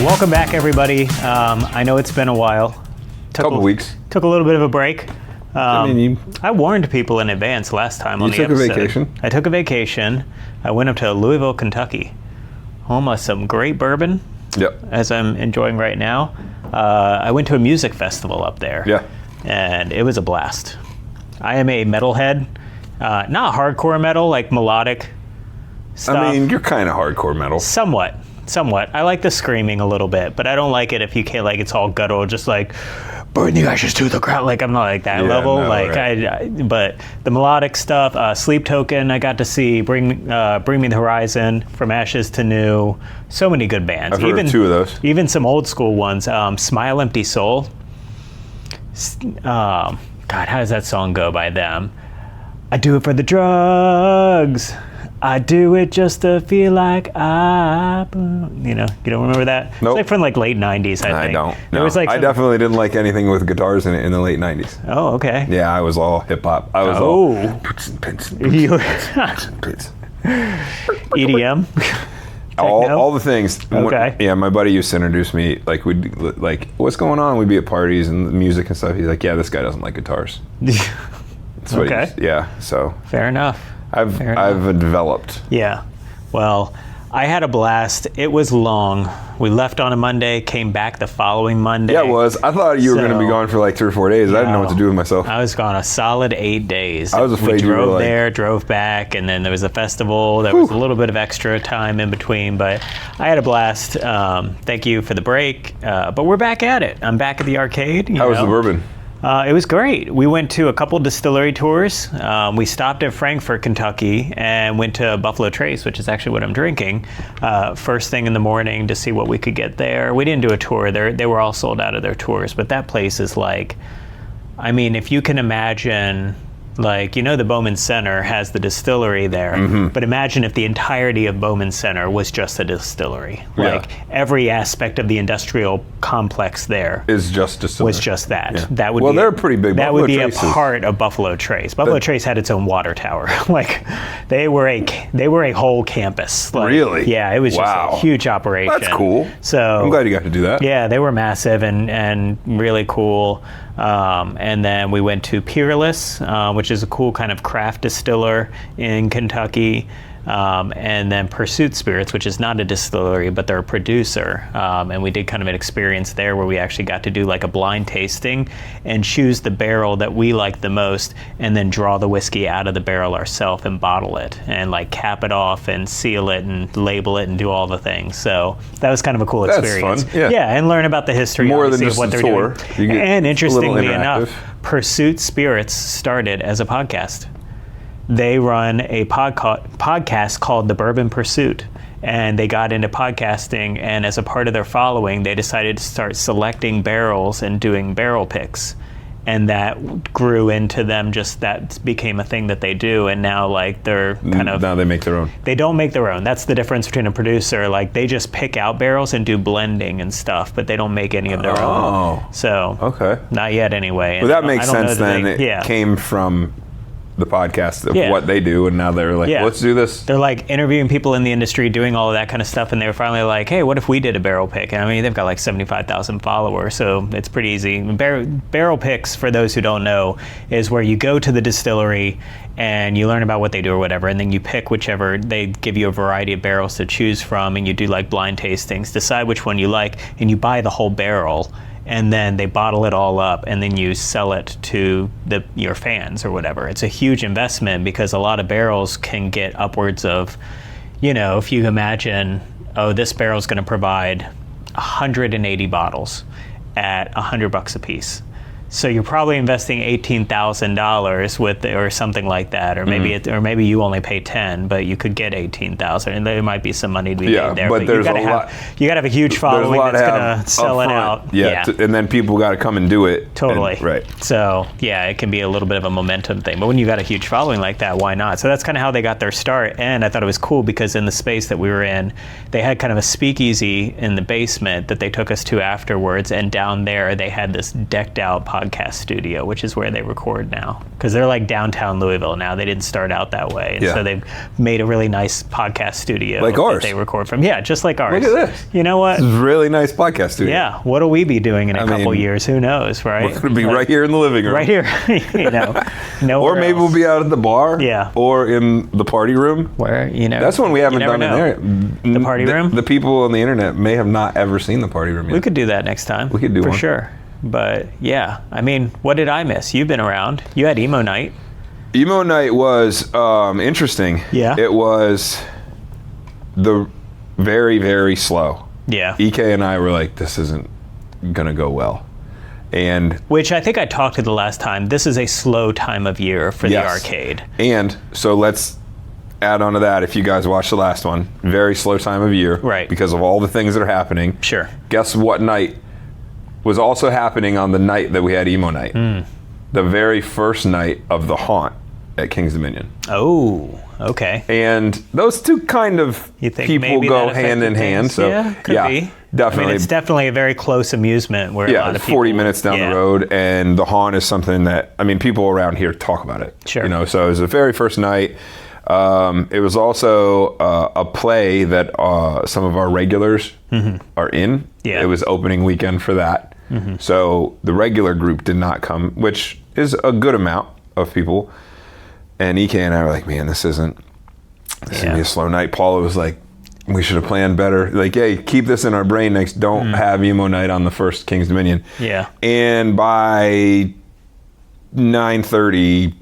Welcome back, everybody. I know it's been a while. Couple weeks. Took a little bit of a break. I warned people in advance last time on the episode. You took a vacation? I took a vacation. I went up to Louisville, Kentucky. Home of some great bourbon, as I'm enjoying right now. I went to a music festival up there. Yeah. And it was a blast. I am a metalhead. Not hardcore metal, like melodic stuff. I mean, you're kind of hardcore metal. Somewhat. I like the screaming a little bit, but I don't like it if you can't, like, it's all guttural, just like, burn the ashes to the ground. Like, I'm not like that level. No, like, right. But the melodic stuff, Sleep Token, I got to see, Bring Me the Horizon, From Ashes to New. So many good bands. I've heard of two of those. Even some old school ones. Smile Empty Soul. God, how does that song go by them? I do it for the drugs. I do it just to feel like you don't remember that? Nope. It's like from like late 90s, I think. I don't. There was like I definitely didn't like anything with guitars in it in the late 90s. Oh, okay. Yeah, I was all hip hop. I was all EDM? all the things. Okay. Yeah, my buddy used to introduce me, like, we'd like, what's going on? We'd be at parties and music and stuff. He's like, yeah, this guy doesn't like guitars. That's what so. Fair enough. I've developed. Yeah. Well, I had a blast. It was long. We left on a Monday, came back the following Monday. Yeah, it was. I thought you were going to be gone for like 3 or 4 days. I didn't know what to do with myself. I was gone a solid 8 days. I was afraid we you were drove there, drove back, and then there was a festival. There was a little bit of extra time in between, but I had a blast. Thank you for the break. But we're back at it. I'm back at the arcade. How was the bourbon? It was great. We went to a couple distillery tours. We stopped at Frankfort, Kentucky, and went to Buffalo Trace, which is actually what I'm drinking, first thing in the morning to see what we could get there. We didn't do a tour. They were all sold out of their tours, but that place is like, I mean, if you can imagine, like, the Bowman Center has the distillery there, but imagine if the entirety of Bowman Center was just a distillery. Yeah. Like, every aspect of the industrial complex there is just distillery. Was just that. Yeah. That would they're pretty big. That Buffalo would be Traces. A part of Buffalo Trace. Buffalo Trace had its own water tower. Like, they were a whole campus. Like, really? Yeah, it was just a huge operation. That's cool. So I'm glad you got to do that. Yeah, they were massive and really cool. And then we went to Peerless, which is a cool kind of craft distiller in Kentucky. And then Pursuit Spirits, which is not a distillery, but they're a producer. And we did kind of an experience there where we actually got to do like a blind tasting and choose the barrel that we like the most and then draw the whiskey out of the barrel ourselves and bottle it and like cap it off and seal it and label it and do all the things. So that was kind of a cool experience. That's fun. Yeah, and learn about the history More than of just what they're tour. doing. And interestingly enough, Pursuit Spirits started as a podcast. They run a podcast called The Bourbon Pursuit, and they got into podcasting, and as a part of their following, they decided to start selecting barrels and doing barrel picks, and that grew into them. Just that became a thing that they do, and now like they're kind of now they make their own. They don't make their own. That's the difference between a producer. Like they just pick out barrels and do blending and stuff, but they don't make any of their own. So not yet anyway. Well, that makes sense then. It came from the podcast of what they do, and now they're like, let's do this. They're like interviewing people in the industry, doing all of that kind of stuff, and they were finally like, hey, what if we did a barrel pick? And I mean, they've got like 75,000 followers, so it's pretty easy. Barrel picks, for those who don't know, is where you go to the distillery and you learn about what they do or whatever, and then you pick whichever. They give you a variety of barrels to choose from, and you do like blind tastings, decide which one you like, and you buy the whole barrel. And then they bottle it all up, and then you sell it to your fans or whatever. It's a huge investment because a lot of barrels can get upwards of, if you imagine, this barrel is going to provide 180 bottles at $100 a piece. So you're probably investing $18,000 or something like that, or maybe you only pay 10, but you could get 18,000, and there might be some money to be made there. But there's you got to have a huge following that's going to sell it out. And then people got to come and do it. Totally. Right. So it can be a little bit of a momentum thing, but when you got a huge following like that, why not? So that's kind of how they got their start, and I thought it was cool because in the space that we were in, they had kind of a speakeasy in the basement that they took us to afterwards, and down there they had this decked out podcast podcast studio, which is where they record now. Because they're like downtown Louisville now. They didn't start out that way. And so they've made a really nice podcast studio like ours. that they record from. Yeah, just like ours. Look at this. You know what? This is a really nice podcast studio. Yeah. What'll we be doing in a couple years? Who knows, right? We're going to be right here in the living room. Right here. Or maybe we'll be out at the bar. Yeah. Or in the party room. Where, That's one we haven't done in there. The party room? The people on the internet may have not ever seen the party room yet. We could do that next time. We could do one. For sure. But yeah, I mean, what did I miss? You've been around. You had Emo Night. Emo Night was interesting. Yeah. It was very, very slow. Yeah. EK and I were like, this isn't going to go well. Which I think I talked to the last time. This is a slow time of year for the arcade. And so let's add on to that. If you guys watched the last one, very slow time of year. Right. Because of all the things that are happening. Sure. Guess what night was also happening on the night that we had Emo Night? The very first night of the Haunt at King's Dominion. Oh, okay. And those two kind of people go hand in hand. So yeah, could be. Definitely. I mean, it's definitely a very close amusement where a lot of people... 40 minutes down the road, and the Haunt is something that, I mean, people around here talk about it. Sure. So it was the very first night. It was also a play that some of our regulars are in. Yeah. It was opening weekend for that. So the regular group did not come, which is a good amount of people. And EK and I were like, man, this is going to be a slow night. Paula was like, we should have planned better. Like, hey, keep this in our brain next. Don't have Emo Night on the first King's Dominion. Yeah. And by 9:30,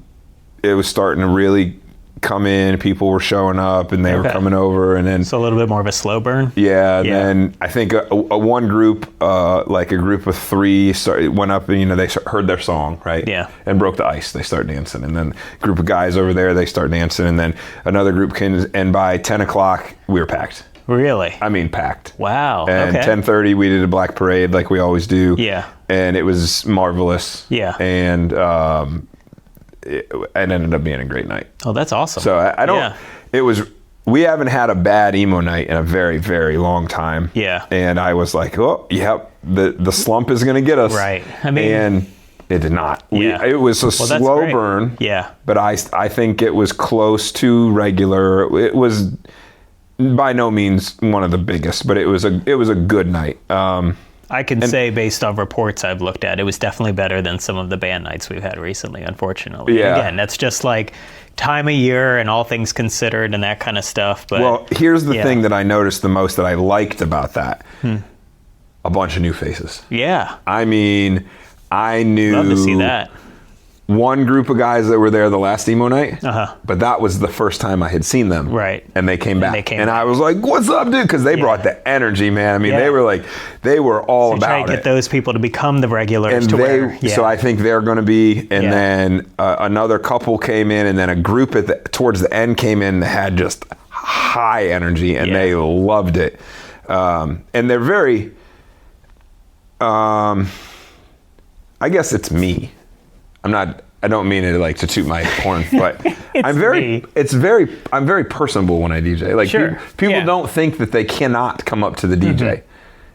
it was starting to really come in. People were showing up, and they were coming over, and then so a little bit more of a slow burn. Yeah. And then I think a one group, like a group of three, went up and they heard their song, right? Yeah. And broke the ice. They start dancing, and then a group of guys over there, they start dancing, and then another group came, and by 10 o'clock we were packed. Really? I mean, packed. Wow. And 10:30 we did a black parade like we always do. Yeah. And it was marvelous. Yeah. And it ended up being a great night. Oh, that's awesome. So I don't, we haven't had a bad Emo Night in a very, very long time. Yeah. And I was like, oh, yep, the slump is going to get us. Right. I mean, and it did not. Yeah. It was a slow burn. Yeah. But I think it was close to regular. It was by no means one of the biggest, but it was a good night. I can say, based on reports I've looked at, it was definitely better than some of the band nights we've had recently, unfortunately. Yeah. Again, that's just like time of year and all things considered and that kind of stuff. But well, here's the thing that I noticed the most that I liked about that. A bunch of new faces. Yeah. I mean, I knew... Love to see that. One group of guys that were there the last Emo Night, but that was the first time I had seen them. Right. And they came back. And I was like, what's up, dude? Because they brought the energy, man. I mean, they were all about try to get those people to become the regulars. And so I think they're going to be. And then another couple came in, and then a group towards the end came in that had just high energy, and they loved it. And they're very, I guess it's me. I don't mean it like to toot my horn, but I'm very personable when I DJ. Like people don't think that they cannot come up to the DJ.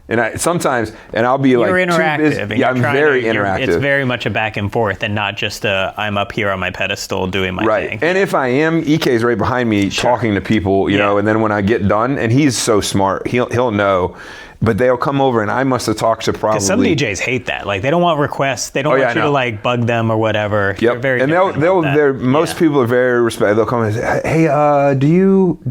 And I'll be like, you're interactive. I'm very interactive. It's very much a back and forth, and not just I'm up here on my pedestal doing my thing. And if I am, EK's right behind me talking to people, you know, and then when I get done, and he's so smart, he'll know. But they'll come over, and I must have talked to probably... Some DJs hate that. Like, they don't want requests. They don't want you to, like, bug them or whatever. Yep. They're very most people are very respectful. They'll come and say, hey, do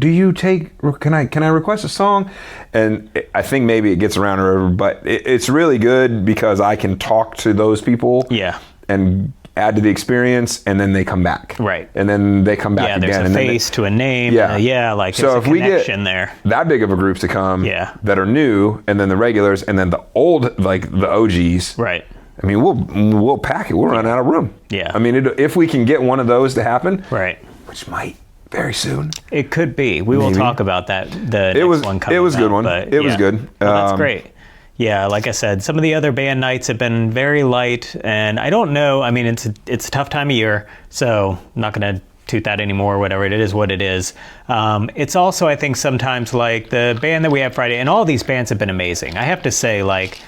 you take... Can I request a song? And I think maybe it gets around or whatever, but it's really good because I can talk to those people. Yeah. And add to the experience, and then they come back. Right. And then they come back again. Yeah, there's a face to a name. Yeah. Like, there's a connection there. That big of a group to come that are new, and then the regulars, and then the old, like the OGs. Right. I mean, we'll pack it. We'll run out of room. Yeah. I mean, if we can get one of those to happen. Right. Which might very soon. It could be. We will talk about that. Next one coming. It was a good one. It was good. Well, that's great. Yeah, like I said, some of the other band nights have been very light, and I don't know. I mean, it's a tough time of year, so I'm not going to toot that anymore, whatever. It is what it is. It's also, I think, sometimes like the band that we have Friday, and all these bands have been amazing. I have to say, like,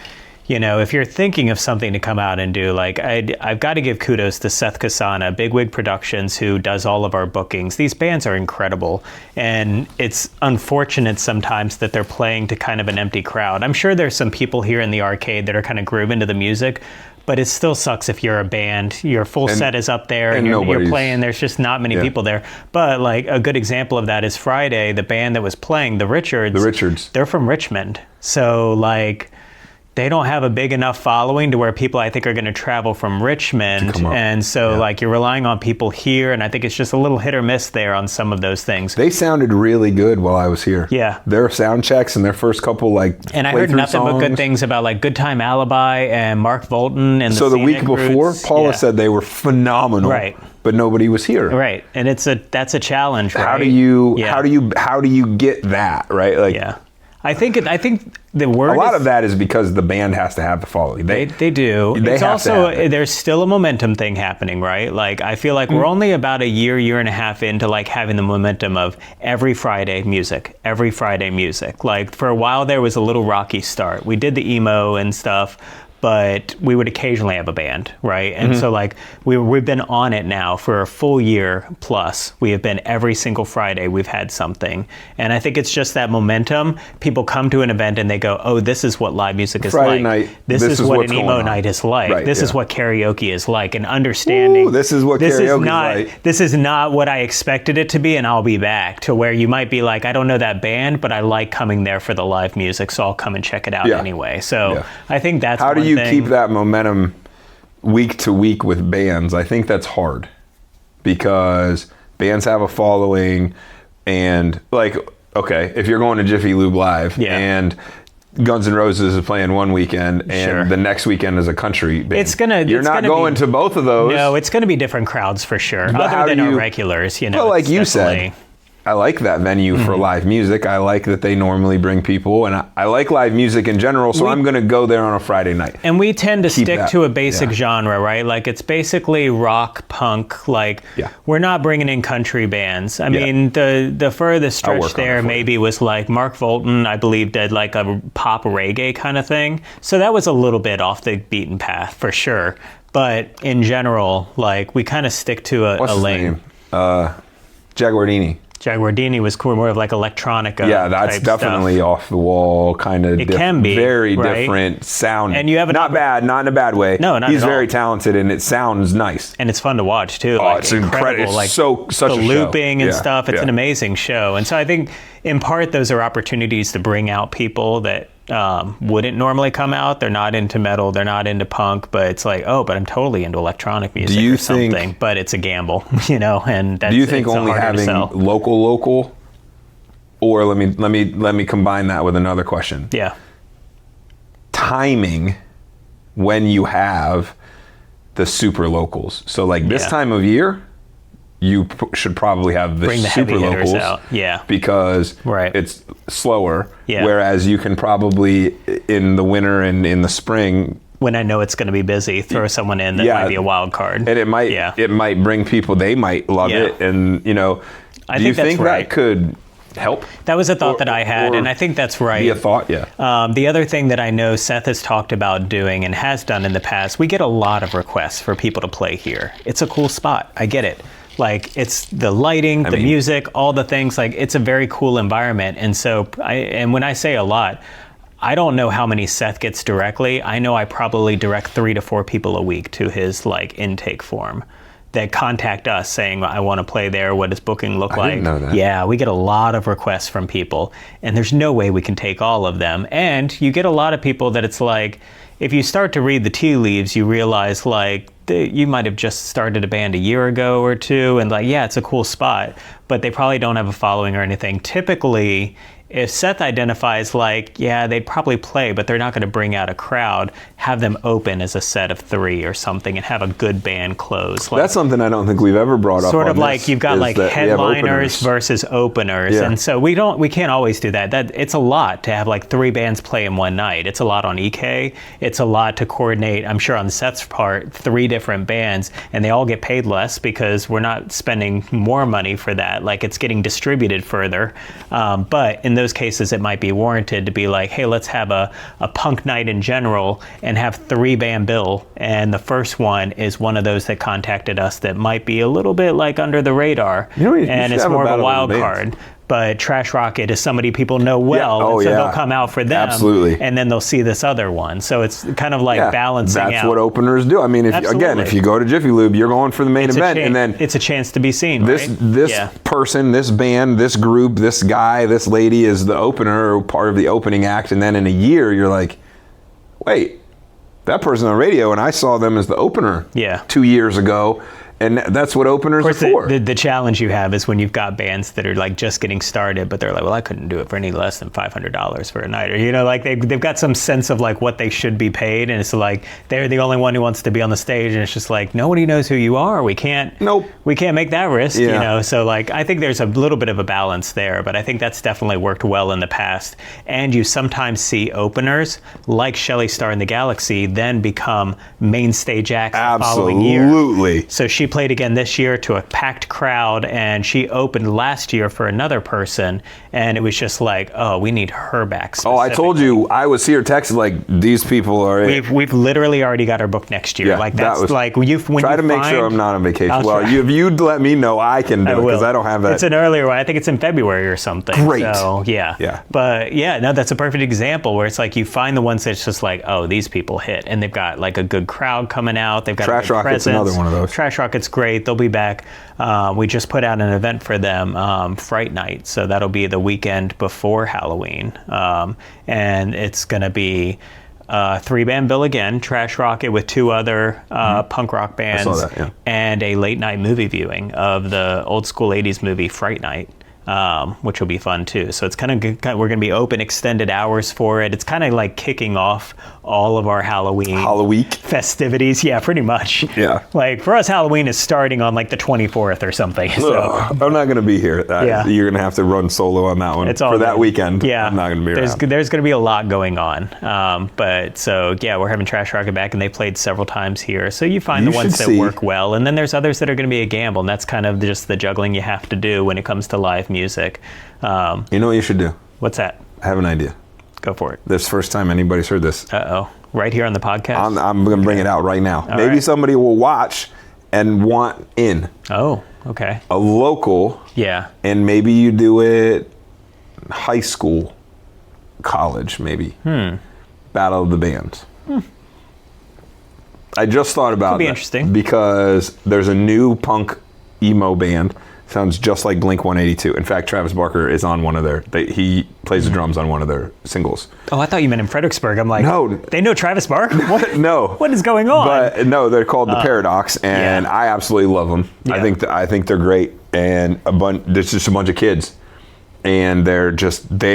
you know, if you're thinking of something to come out and do, like I've got to give kudos to Seth Kasana, Bigwig Productions, who does all of our bookings. These bands are incredible, and it's unfortunate sometimes that they're playing to kind of an empty crowd. I'm sure there's some people here in the arcade that are kind of grooving to the music, but it still sucks if you're a band, your full set is up there and you're playing, there's just not many people there. But like a good example of that is Friday, the band that was playing, the Richards, they're from Richmond. So like, they don't have a big enough following to where people, I think, are going to travel from Richmond. And so like you're relying on people here, and I think it's just a little hit or miss there on some of those things. They sounded really good while I was here. Yeah. Their sound checks and their first couple and I heard nothing but good things about like Good Time Alibi and Mark Volton and so the week before, Paula said they were phenomenal. Right. But nobody was here. Right. And that's a challenge, right? How do you get that, right? Like I think the word. A lot of that is because the band has to have the following. They do. It's also there's still a momentum thing happening, right? Like I feel like we're only about a year and a half into like having the momentum of every Friday music. Like for a while there was a little rocky start. We did the emo and stuff, but we would occasionally have a band, right? And so like we've been on it now for a full year plus. We have been every single Friday we've had something. And I think it's just that momentum. People come to an event and they go, oh, this is what live music is Friday like. Night, this is what an emo night is like. Right, this is what karaoke is like. And understanding this is what karaoke is like. This is not what I expected it to be, and I'll be back, to where you might be like, I don't know that band, but I like coming there for the live music, so I'll come and check it out anyway. So I think that's how do you keep that momentum week to week with bands? I think that's hard because bands have a following, and like, okay, if you're going to Jiffy Lube Live and Guns N' Roses is playing one weekend and the next weekend is a country band, you're not going to both of those. No, it's going to be different crowds for sure, other than our regulars, you know. But like you said, I like that venue for live music. I like that they normally bring people, and I like live music in general, so I'm going to go there on a Friday night. And we tend to stick to a basic genre, right? Like it's basically rock, punk, like we're not bringing in country bands. I mean, the furthest stretch there maybe was like Mark Volton, I believe, did like a pop reggae kind of thing. So that was a little bit off the beaten path for sure. But in general, like we kind of stick to a lane. Jaguardini. Jaguardini was cool, more of like electronica. Yeah, that's definitely stuff. Off the wall, kind of. It can be very different sound. And you have not in a bad way. No, not He's at all. very talented, and it sounds nice. And it's fun to watch too. Oh, like, it's incredible. It's like such the a looping show. and stuff. It's an amazing show. And so I think, in part, those are opportunities to bring out people that wouldn't normally come out. They're not into metal, they're not into punk, but it's like, oh, but I'm totally into electronic music or something. But it's a gamble, you know. And that's, do you think only having local, or let me combine that with another question? Yeah. Timing when you have the super locals. So like this time of year, you should probably have the super locals out. Because it's slower. Whereas you can probably in the winter and in the spring, when I know it's going to be busy, throw someone in that might be a wild card. And it might bring people, they might love it. And you know, do you think that could help? That was a thought that I had, and I think that's right. Be a thought, the other thing that I know Seth has talked about doing and has done in the past, we get a lot of requests for people to play here. It's a cool spot. I get it. Like, it's the lighting, the music, all the things. Like, it's a very cool environment. And so, when I say a lot, I don't know how many Seth gets directly. I know I probably direct 3 to 4 people a week to his like intake form that contact us saying, I want to play there. What does booking look like? I didn't know that. Yeah, we get a lot of requests from people, and there's no way we can take all of them. And you get a lot of people that it's like, if you start to read the tea leaves, you realize like you might have just started a band a year ago or two, and like, yeah, it's a cool spot, but they probably don't have a following or anything. Typically, if Seth identifies like, yeah, they'd probably play, but they're not going to bring out a crowd, have them open as a set of 3 or something and have a good band close. Like, that's something I don't think we've ever brought up. Sort of like you've got like headliners versus openers. And so we can't always do that. It's a lot to have like 3 bands play in one night. It's a lot on EK. It's a lot to coordinate, I'm sure on Seth's part, 3 different bands, and they all get paid less because we're not spending more money for that. Like, it's getting distributed further. But in those cases, it might be warranted to be like, hey, let's have a punk night in general and have 3-band bill. And the first one is one of those that contacted us that might be a little bit like under the radar. And it's more of a wild card. But Trash Rocket is somebody people know well, and so they'll come out for them. Absolutely. And then they'll see this other one. So it's kind of like balancing out. That's what openers do. I mean, if you go to Jiffy Lube, you're going for the main event, and then it's a chance to be seen. This person, this band, this group, this guy, this lady is the opener or part of the opening act, and then in a year, you're like, wait, that person on radio, and I saw them as the opener 2 years ago. And that's what openers are for. The challenge you have is when you've got bands that are like just getting started, but they're like, well, I couldn't do it for any less than $500 for a night. Or, you know, like they've got some sense of like what they should be paid. And it's like, they're the only one who wants to be on the stage. And it's just like, nobody knows who you are. We can't make that risk, you know? So like, I think there's a little bit of a balance there, but I think that's definitely worked well in the past. And you sometimes see openers like Shelley Star in the Galaxy then become main stage acts the following year. Absolutely. So she played again this year to a packed crowd, and she opened last year for another person, and it was just like, oh, we need her back. Oh, I told you, I was here texting like, these people are. We've literally already got her booked next year. Yeah, like that's like when try to make sure I'm not on vacation. Well, if you'd let me know, I can do it because I don't have that. It's an earlier one. I think it's in February or something. Great. So yeah. But yeah, no, that's a perfect example where it's like you find the ones that's just like, oh, these people hit, and they've got like a good crowd coming out. They've got Trash Rocket's another one of those. Trash Rocket's great. They'll be back. We just put out an event for them, Fright Night. So that'll be the weekend before Halloween. And it's going to be 3-band bill again, Trash Rocket with 2 other punk rock bands. I saw that, and a late night movie viewing of the old school 80s movie Fright Night. Which will be fun too. So it's kind of good. We're going to be open extended hours for it. It's kind of like kicking off all of our Halloween festivities. Yeah, pretty much. Yeah. Like for us, Halloween is starting on like the 24th or something. So. I'm not going to be here. You're going to have to run solo on that one for that weekend. Yeah. I'm not going to be around. There's going to be a lot going on. But so yeah, we're having Trash Rocket back, and they played several times here. So you find the ones that work well, and then there's others that are going to be a gamble, and that's kind of just the juggling you have to do when it comes to live music. You know what you should do? What's that? I have an idea. Go for it. This first time anybody's heard this. Uh-oh. Right here on the podcast? I'm going to bring it out right now. All Maybe right. somebody will watch and want in. Oh, okay. A local. Yeah. And maybe you do it high school, college, maybe. Battle of the Bands. I just thought about Could be that interesting. because there's a new punk emo band. Sounds just like Blink-182. In fact, Travis Barker is on one of he plays the drums on one of their singles. Oh, I thought you meant in Fredericksburg. I'm like, no. They know Travis Barker? What? No. What is going on? But no, they're called The Paradox, and I absolutely love them. Yeah. I think they're great, and there's just a bunch of kids, and they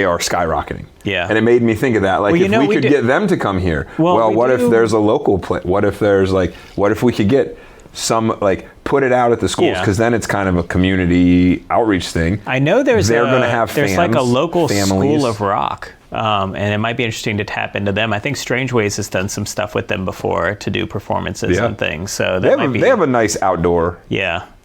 are skyrocketing. Yeah. And it made me think of that. Like, if we could get them to come here, what if there's a local play? What if we could get some, like, put it out at the schools, because then it's kind of a community outreach thing. I know there's like a local families. school of rock, and it might be interesting to tap into them. I think Strange Ways has done some stuff with them before to do performances and things. So they have a nice outdoor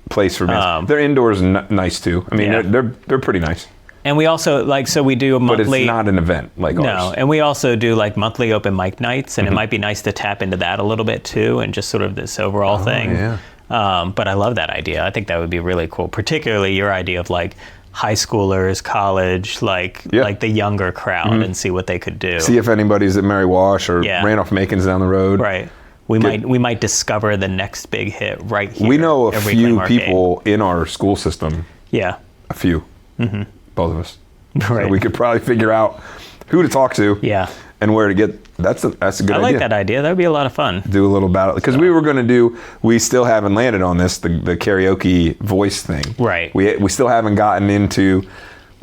place for bands. Their indoors nice too. I mean, they're pretty nice. And we also we do a monthly. But it's not an event like ours. No, and we also do like monthly open mic nights, and it might be nice to tap into that a little bit too, and just sort of this overall thing. Yeah. But I love that idea. I think that would be really cool, particularly your idea of like high schoolers, college, like the younger crowd, and see what they could do. See if anybody's at Mary Wash or Randolph-Macon's down the road. Right. We might discover the next big hit right here. We know a few people in our school system. Yeah. A few. Both of us. Right. So we could probably figure out who to talk to. Yeah. And where to get. That's a good idea. I like that idea. That would be a lot of fun. Do a little battle. Because we were going to do, we still haven't landed on this, the karaoke voice thing. Right. We still haven't gotten into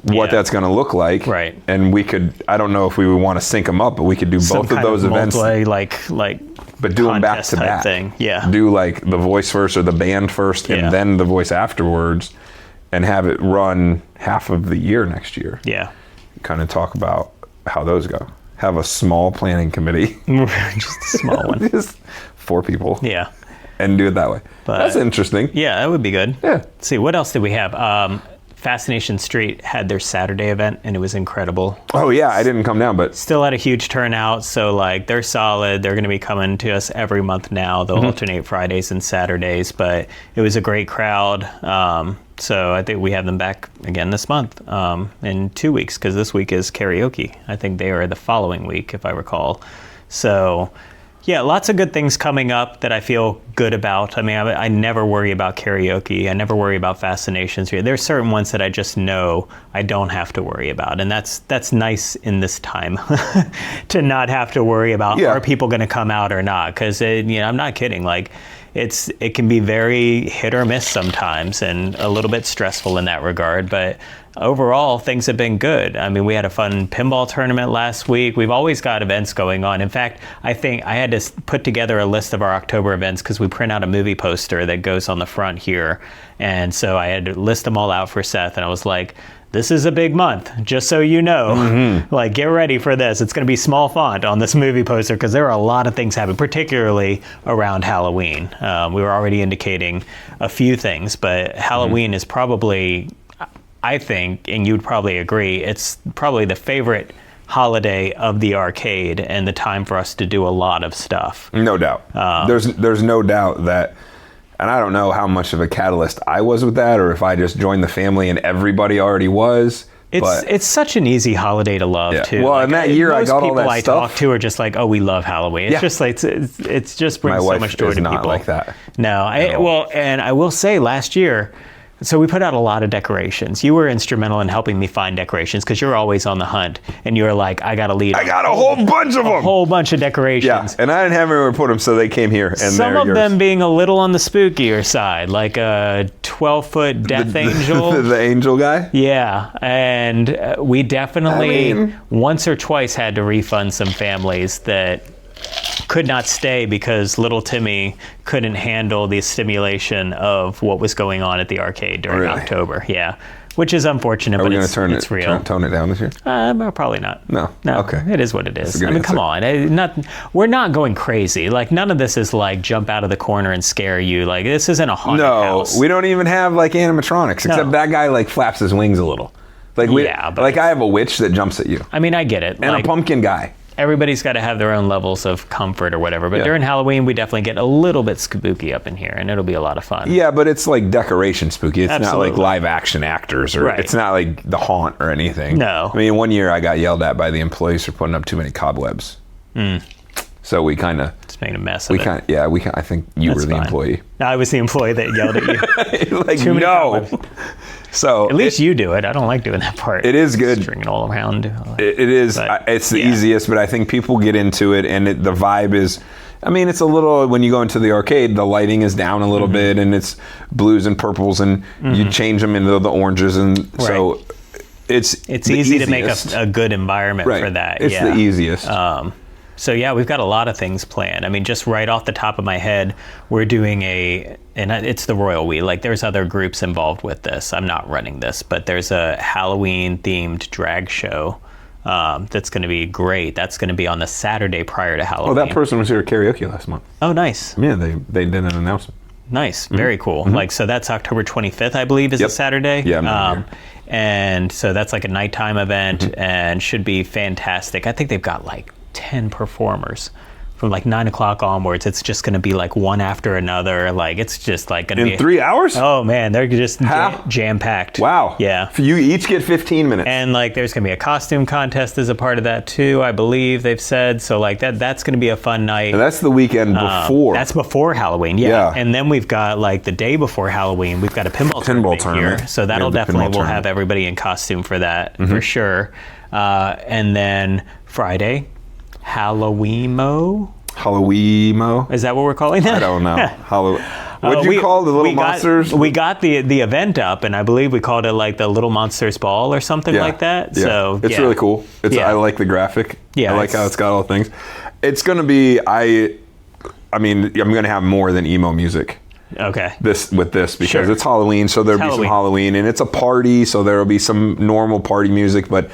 what that's going to look like. Right. And we could, I don't know if we would want to sync them up, but we could do both of those events. But do them back to back. Thing. Yeah. Do like the voice first or the band first and then the voice afterwards, and have it run half of the year next year. Yeah. Kind of talk about how those go. Have a small planning committee. Just a small one. Just 4 people. Yeah. And do it that way. But that's interesting. Yeah, that would be good. Yeah. Let's see, what else did we have? Fascination Street had their Saturday event, and it was incredible. Oh, yeah. I didn't come down, but... Still had a huge turnout, so, like, they're solid. They're going to be coming to us every month now. They'll alternate Fridays and Saturdays, but it was a great crowd. So I think we have them back again this month in 2 weeks, because this week is karaoke. I think they are the following week, if I recall. So... yeah, lots of good things coming up that I feel good about. I mean, I never worry about karaoke. I never worry about Fascinations. There's certain ones that I just know I don't have to worry about. And that's nice in this time to not have to worry about, are people going to come out or not? Because, I'm not kidding. Like, it can be very hit or miss sometimes and a little bit stressful in that regard. But overall, things have been good. I mean, we had a fun pinball tournament last week. We've always got events going on. In fact, I think I had to put together a list of our October events because we print out a movie poster that goes on the front here. And so I had to list them all out for Seth. And I was like, this is a big month, just so you know. Like, get ready for this. It's going to be small font on this movie poster because there are a lot of things happening, particularly around Halloween. We were already indicating a few things, but Halloween is probably... I think, and you'd probably agree, it's probably the favorite holiday of the arcade and the time for us to do a lot of stuff. No doubt. There's no doubt that, and I don't know how much of a catalyst I was with that, or if I just joined the family and everybody already was. It's such an easy holiday to love too. Well, like, in that year I got all that stuff. Most people I talk to are just like, oh, we love Halloween. It's just like it's just brings so much joy to people. My wife is not like that. No, and I will say last year. So we put out a lot of decorations. You were instrumental in helping me find decorations because you're always on the hunt. And you were like, I got to lead. I got a whole bunch of them. A whole bunch of decorations. Yeah, and I didn't have anywhere to put them, so they came here. And some of them being a little on the spookier side, like a 12-foot death angel. The angel guy? Yeah, and we definitely once or twice had to refund some families that could not stay because little Timmy couldn't handle the stimulation of what was going on at the arcade during October. Yeah, which is unfortunate, but it's real. Tone it down this year? Probably not. No. Okay. It is what it is. I mean, come on. We're not going crazy. Like, none of this is like jump out of the corner and scare you. Like, this isn't a haunted house. No, we don't even have like animatronics, except that guy like flaps his wings a little. Like, I have a witch that jumps at you. I mean, I get it. And a pumpkin guy. Everybody's got to have their own levels of comfort or whatever. But during Halloween, we definitely get a little bit spooky up in here, and it'll be a lot of fun. Yeah, but it's like decoration spooky. It's not like live action actors, or it's not like The Haunt or anything. No. I mean, one year I got yelled at by the employees for putting up too many cobwebs. So we kind of just made a mess of it. I think you were the employee. No, I was the employee that yelled at you. Like, too many cobwebs. So at least you do it. I don't like doing that part. It is good. Stringing all around. It is. It's the easiest, but I think people get into it, and the vibe is. I mean, it's a little, when you go into the arcade, the lighting is down a little bit, and it's blues and purples, and you change them into the oranges, and so it's easy to make a good environment for that. It's the easiest. So yeah, we've got a lot of things planned. I mean, just right off the top of my head, we're doing and it's the Royal We. Like, there's other groups involved with this. I'm not running this, but there's a Halloween-themed drag show that's going to be great. That's going to be on the Saturday prior to Halloween. Oh, that person was here at karaoke last month. Oh, nice. Yeah, they did an announcement. Nice, very cool. Like, so that's October 25th, I believe, is a Saturday. Yeah, and so that's like a nighttime event and should be fantastic. I think they've got like 10 performers from like 9 o'clock onwards. It's just going to be like one after another. Like, it's just like going to be in 3 hours. Oh man, they're just jam packed. Wow. Yeah. You each get 15 minutes. And like, there's going to be a costume contest as a part of that too, I believe they've said. So like that's going to be a fun night. And that's the weekend before. That's before Halloween. Yeah. And then we've got like the day before Halloween, we've got a pinball tournament here. So that'll we'll have everybody in costume for that for sure. And then Friday, Halloween-mo? Is that what we're calling that? I don't know. What'd you call the Little Monsters? We got the event up, and I believe we called it like the Little Monsters Ball or something like that. Yeah. So it's really cool. I like the graphic. Yeah, I like how it's got all the things. It's going to be, I mean, I'm going to have more than emo music. Okay. Because it's Halloween, so there'll be some Halloween, and it's a party, so there'll be some normal party music, but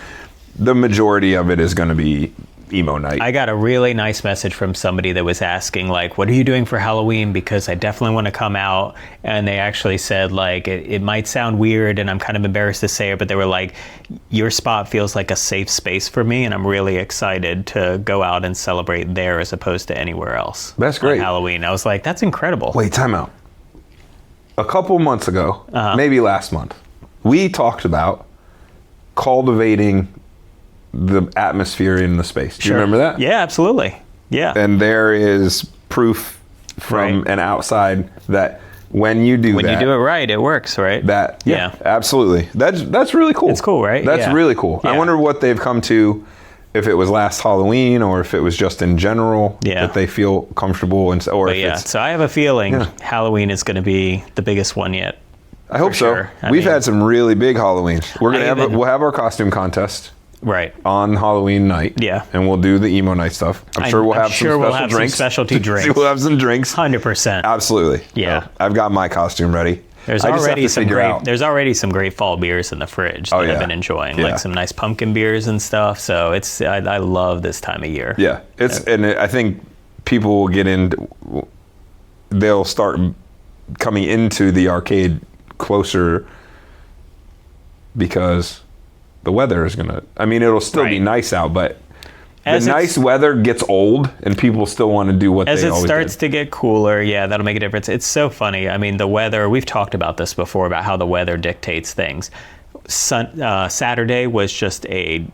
the majority of it is going to be Emo Night. I got a really nice message from somebody that was asking, like, what are you doing for Halloween? Because I definitely want to come out. And they actually said, like, it might sound weird and I'm kind of embarrassed to say it, but they were like, your spot feels like a safe space for me. And I'm really excited to go out and celebrate there as opposed to anywhere else. That's great. On Halloween. I was like, that's incredible. Wait, time out. A couple months ago, maybe last month, we talked about cultivating the atmosphere in the space. Do you remember that? Yeah, absolutely. Yeah. And there is proof from an outside that when you do it right, it works, right? That absolutely. That's really cool. It's cool, right? That's really cool. Yeah. I wonder what they've come to, if it was last Halloween or if it was just in general that they feel comfortable and so I have a feeling Halloween is going to be the biggest one yet. I hope so. We've had some really big Halloweens. We'll have our costume contest. Right. On Halloween night. Yeah. And we'll do the Emo Night stuff. I'm sure we'll have some specialty drinks. We'll have some drinks. 100%. Absolutely. Yeah. I've got my costume ready. There's already some great fall beers in the fridge that I've been enjoying, like some nice pumpkin beers and stuff. So I love this time of year. Yeah. And I think people will they'll start coming into the arcade closer because the weather is it'll still be nice out, but the nice weather gets old and people still want to do what they always do. As it starts to get cooler, that'll make a difference. It's so funny. I mean, the weather, we've talked about this before, about how the weather dictates things. Saturday was just a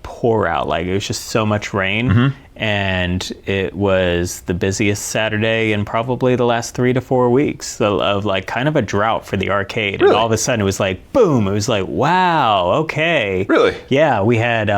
pour out, it was just so much rain, and it was the busiest Saturday in probably the last 3 to 4 weeks of kind of a drought for the arcade. Really? And all of a sudden it was boom, it was wow, okay. Really? Yeah, we had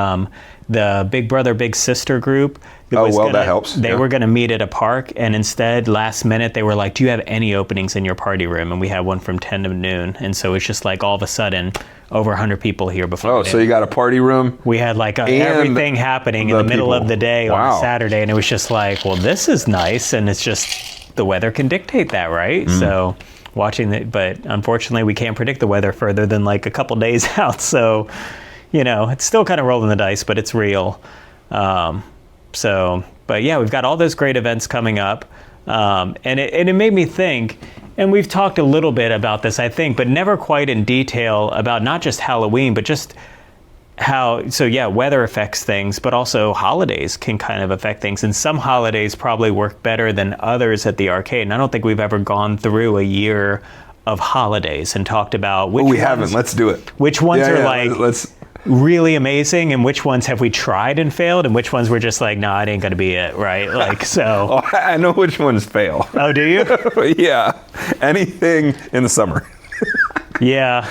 the Big Brother Big Sister group. That helps. They were going to meet at a park, and instead, last minute, they were like, do you have any openings in your party room? And we had one from 10 to noon. And so it's just all of a sudden, over 100 people here before. Oh, so you got a party room? We had everything happening in the middle of the day on Saturday. And it was just well, this is nice. And it's just, the weather can dictate that, right? So watching it, but unfortunately, we can't predict the weather further than a couple days out. So, it's still kind of rolling the dice, but it's real. But yeah, we've got all those great events coming up. And it made me think, and we've talked a little bit about this, I think, but never quite in detail about not just Halloween, but just how, weather affects things, but also holidays can kind of affect things. And some holidays probably work better than others at the arcade. And I don't think we've ever gone through a year of holidays and talked about which ones. We haven't. Let's do it. Which ones are really amazing, and which ones have we tried and failed, and which ones were just nah, it ain't gonna be it, right? So. Oh, I know which ones fail. Oh, do you? Yeah. Anything in the summer. Yeah.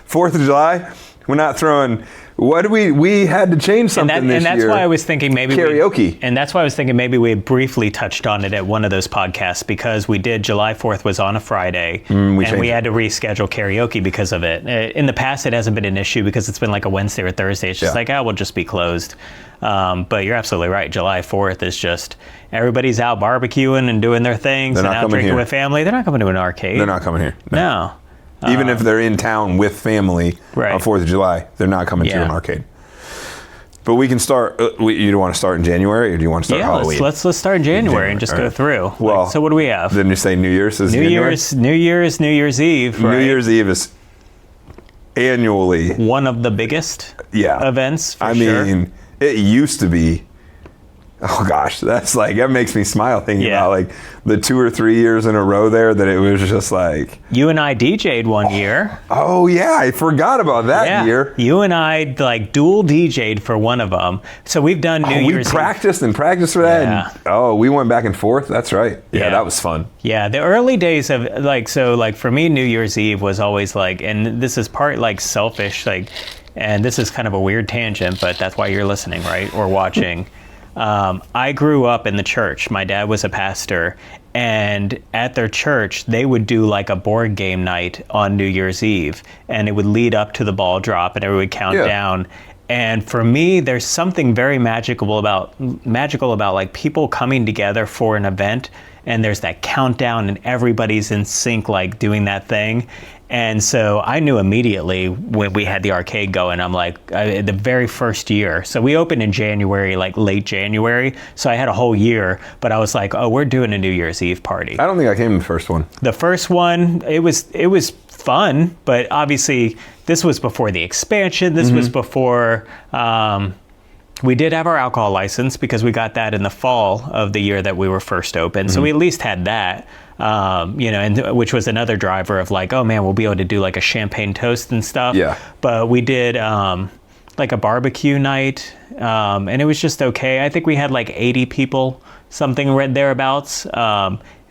4th of July, we're not throwing. We had to change something this year. And that's why I was thinking maybe karaoke. And that's why I was thinking maybe we briefly touched on it at one of those podcasts, because we did July 4th was on a Friday, and we had to reschedule karaoke because of it. In the past, it hasn't been an issue because it's been a Wednesday or Thursday. It's just we'll just be closed. But you're absolutely right. July 4th is just everybody's out barbecuing and doing their things and out drinking with family. They're not coming to an arcade. They're not coming here. No. Even if they're in town with family on 4th of July, they're not coming to an arcade. But we can start. You want to start in January, or do you want to start Halloween? Let's start in January and just go through. Well, so what do we have? Didn't you say New Year's is New Year's Eve. Right? New Year's Eve is annually one of the biggest events. I mean, it used to be. Oh gosh, that makes me smile thinking about the 2 or 3 years in a row there that it was just You and I DJ'd one year. Oh yeah, I forgot about that year. You and I dual DJ'd for one of them. So we've done New Year's. We practiced for that. Yeah. And, we went back and forth. That's right. Yeah, that was fun. Yeah, the early days of for me, New Year's Eve was always and this is part selfish, and this is kind of a weird tangent, but that's why you're listening, right, or watching. I grew up in the church. My dad was a pastor, and at their church, they would do a board game night on New Year's Eve, and it would lead up to the ball drop, and everyone would count down. And for me, there's something very magical about people coming together for an event, and there's that countdown, and everybody's in sync, doing that thing. And so I knew immediately when we had the arcade going, I'm like, the very first year. So we opened in January, like late January. So I had a whole year, but I was like, oh, we're doing a New Year's Eve party. I don't think I came to the first one. The first one, it was fun, but obviously this was before the expansion. This was before, we did have our alcohol license because we got that in the fall of the year that we were first open. So we at least had that. And which was another driver of like, oh man, we'll be able to do like a champagne toast and stuff. Yeah. But we did like a barbecue night, and it was just okay. I think we had like 80 people, something right thereabouts.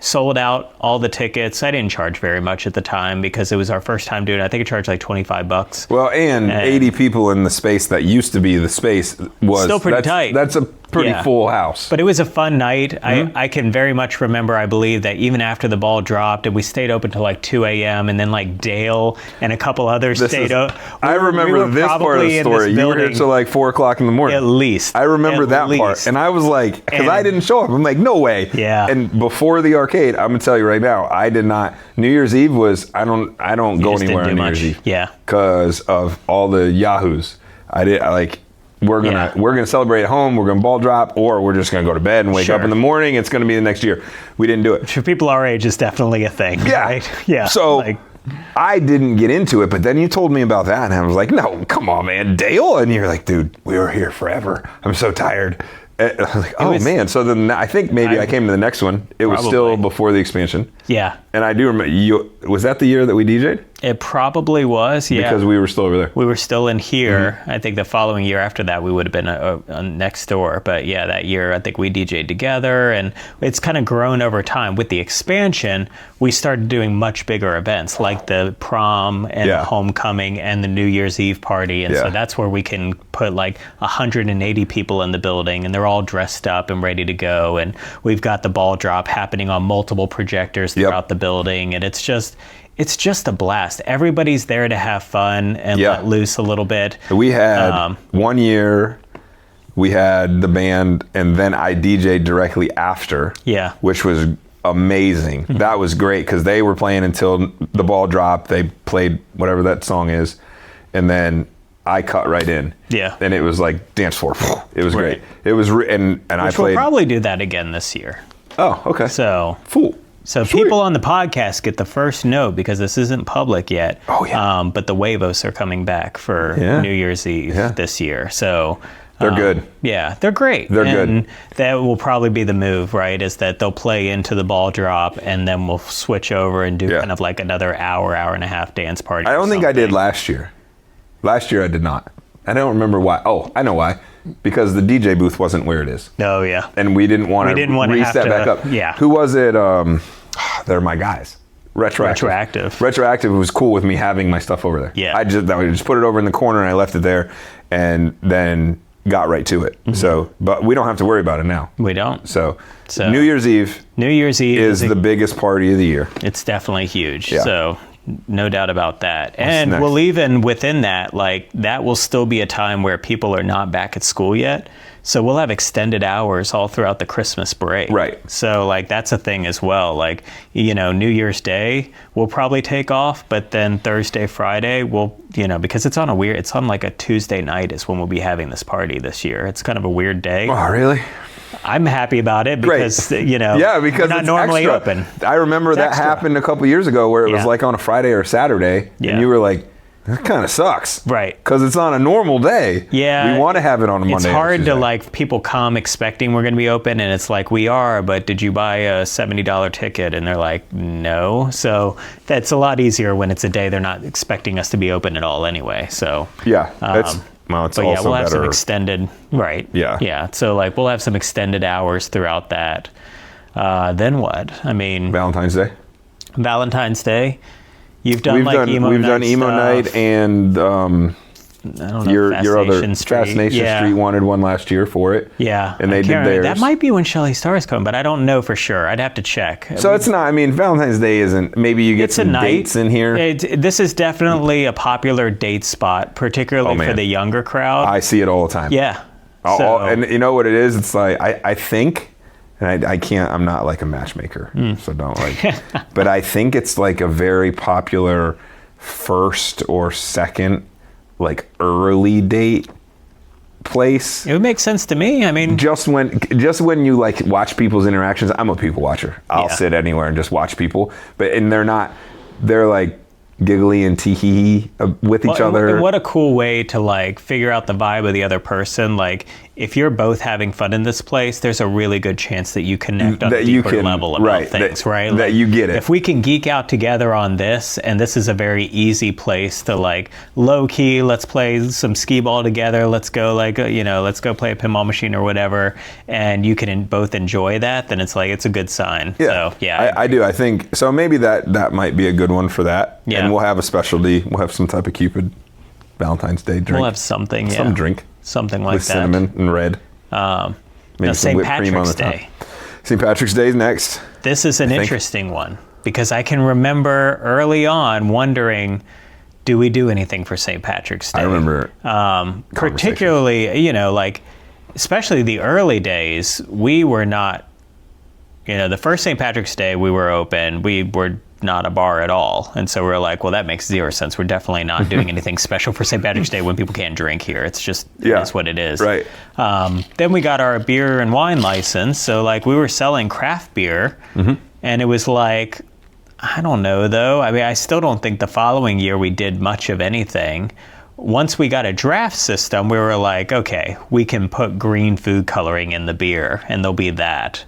Sold out all the tickets. I didn't charge very much at the time because it was our first time doing it. I think I charged like $25. Well, and 80 people in the space that used to be the space was still pretty tight. That's a pretty full house. But it was a fun night. I can very much remember, I believe, that even after the ball dropped and we stayed open till like 2 a.m. and then like Dale and a couple others stayed up. I remember this part of the story. You were here till like 4 o'clock in the morning. At least. I remember that part. And I was like, because I didn't show up. I'm like, no way. Yeah. And before the arcade, I'm gonna tell you right now, I did not. New Year's Eve was I don't go anywhere on New Year's Eve. Yeah. Because of all the yahoos. We're gonna celebrate at home. We're gonna ball drop, or we're just gonna go to bed and wake up in the morning. It's gonna be the next year. We didn't do it. For people our age, it's definitely a thing. Yeah, right? Yeah. So I didn't get into it, but then you told me about that, and I was like, "No, come on, man, Dale!" And you're like, "Dude, we were here forever. I'm so tired." And I was like, "Oh man!" So then I think maybe I came to the next one. It was still before the expansion. Yeah. And I do remember. Was that the year that we DJ'd? It probably was, yeah. Because we were still over there. We were still in here. I think the following year after that, we would have been next door. But yeah, that year, I think we DJ'd together. And it's kind of grown over time. With the expansion, we started doing much bigger events like the prom and homecoming and the New Year's Eve party. And so that's where we can put like 180 people in the building. And they're all dressed up and ready to go. And we've got the ball drop happening on multiple projectors throughout the building. And it's just a blast. Everybody's there to have fun and let loose a little bit. We had 1 year, we had the band, and then I DJ'd directly after, which was amazing. That was great because they were playing until the ball dropped. They played whatever that song is, and then I cut right in. Yeah. And it was like dance floor. It was great. It was, and I played. We'll probably do that again this year. Oh, okay. So Sweet. People on the podcast get the first note because this isn't public yet. Oh, yeah. But the Huevos are coming back for New Year's Eve this year. So they're good. Yeah, they're great. They're good. That will probably be the move, right? Is that they'll play into the ball drop and then we'll switch over and do kind of like another hour and a half dance party. I don't think I did last year. Last year I did not. I don't remember why. Oh, I know why. Because the DJ booth wasn't where it is. Oh, yeah. And we didn't want to reset back up. Yeah. Who was it? They're my guys. Retroactive was cool with me having my stuff over there. Yeah. I just put it over in the corner and I left it there and then got right to it. So, but we don't have to worry about it now. We don't. So New Year's Eve is the biggest party of the year. It's definitely huge. Yeah. So no doubt about that. And we'll even within that, like that will still be a time where people are not back at school yet. So we'll have extended hours all throughout the Christmas break. Right. So like that's a thing as well. Like, New Year's Day we'll probably take off, but then Thursday, Friday we'll, because it's on like a Tuesday night is when we'll be having this party this year. It's kind of a weird day. Oh, really? I'm happy about it because, because we're not normally open. I remember that happened a couple years ago where it was like on a Friday or Saturday and you were like, that kind of sucks. Right. Because it's on a normal day. Yeah. We want to have it on a Monday. It's hard to like people come expecting we're going to be open and it's like we are, but did you buy a $70 ticket? And they're like, no. So that's a lot easier when it's a day they're not expecting us to be open at all anyway. So yeah. It's also we'll have better. some extended, right. Yeah. Yeah. So like we'll have some extended hours throughout that. Then what? I mean, Valentine's Day. We've done Emo Night and I don't know, your other Fascination Street wanted one last year for it. Yeah. And they did theirs. That might be when Shelly Star is coming, but I don't know for sure. I'd have to check. So it's not, Valentine's Day isn't, maybe you get some dates in here. This is definitely a popular date spot, particularly for the younger crowd. I see it all the time. Yeah. And you know what it is? It's like, I think, and I can't, I'm not like a matchmaker, so don't but I think it's like a very popular first or second, like early date place. It would make sense to me. I mean, just when you like watch people's interactions, I'm a people watcher. I'll sit anywhere and just watch people, and they're like giggly and tee-hee with each other. And what a cool way to like figure out the vibe of the other person. Like, if you're both having fun in this place, there's a really good chance that you connect on a deeper level about things, right? That like, you get it. If we can geek out together on this, and this is a very easy place to like low key, let's play some skee ball together. Let's go let's go play a pinball machine or whatever, and you can both enjoy that. Then it's like it's a good sign. Yeah, so, yeah, I do. I think so. Maybe that might be a good one for that. Yeah. And we'll have a specialty. We'll have some type of Cupid Valentine's Day drink. We'll have something. Yeah. Some drink. Something like with that. Cinnamon and red. Maybe St. Patrick's Day. St. Patrick's Day is next. This is an interesting one because I can remember early on wondering, do we do anything for St. Patrick's Day? I remember particularly, like, especially the early days, we were not, the first St. Patrick's Day we were open, we were not a bar at all. And so we're like, well, that makes zero sense. We're definitely not doing anything special for St. Patrick's Day when people can't drink here. It's just, it's what it is. Right. Then we got our beer and wine license. So like we were selling craft beer and it was like, I don't know though. I mean, I still don't think the following year we did much of anything. Once we got a draft system, we were like, okay, we can put green food coloring in the beer and there'll be that.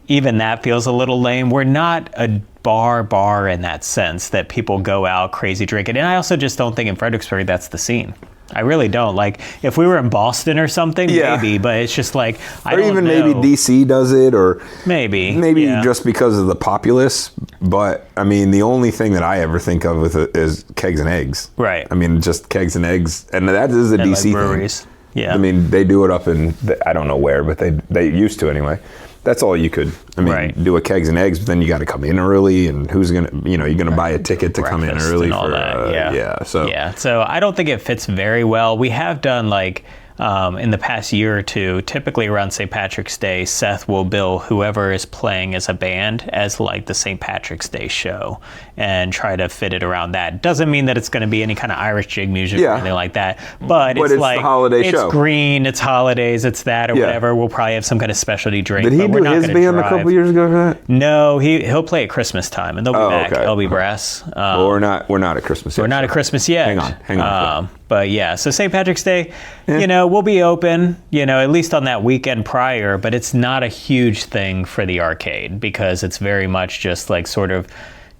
Even that feels a little lame. We're not a bar in that sense that people go out crazy drinking. And I also just don't think in Fredericksburg that's the scene. I really don't. Like, if we were in Boston or something, maybe, but it's just like, I don't know. Maybe DC does it, or maybe just because of the populace. But, I mean, the only thing that I ever think of with it is kegs and eggs. Right. I mean, just kegs and eggs. And that is a DC breweries. thing. Yeah. I mean, they do it up in, I don't know where, but they used to anyway. That's all you could, do a kegs and eggs, but then you got to come in early, and who's going to, you're going to buy a ticket to come in early for that. So I don't think it fits very well. We have done like, in the past year or two, typically around St. Patrick's Day, Seth will bill whoever is playing as a band as like the St. Patrick's Day show and try to fit it around that. Doesn't mean that it's going to be any kind of Irish jig music or anything like that, but it's like, the holiday show. It's green, it's holidays, it's that or whatever. We'll probably have some kind of specialty drink. Did he do his band a couple years ago for that? No, he'll play at Christmas time and they'll be back. Okay. They'll be brass. Well, we're not at Christmas yet. We're not at Christmas yet. Hang on. But yeah, so St. Patrick's Day, we'll be open, at least on that weekend prior, but it's not a huge thing for the arcade because it's very much just like sort of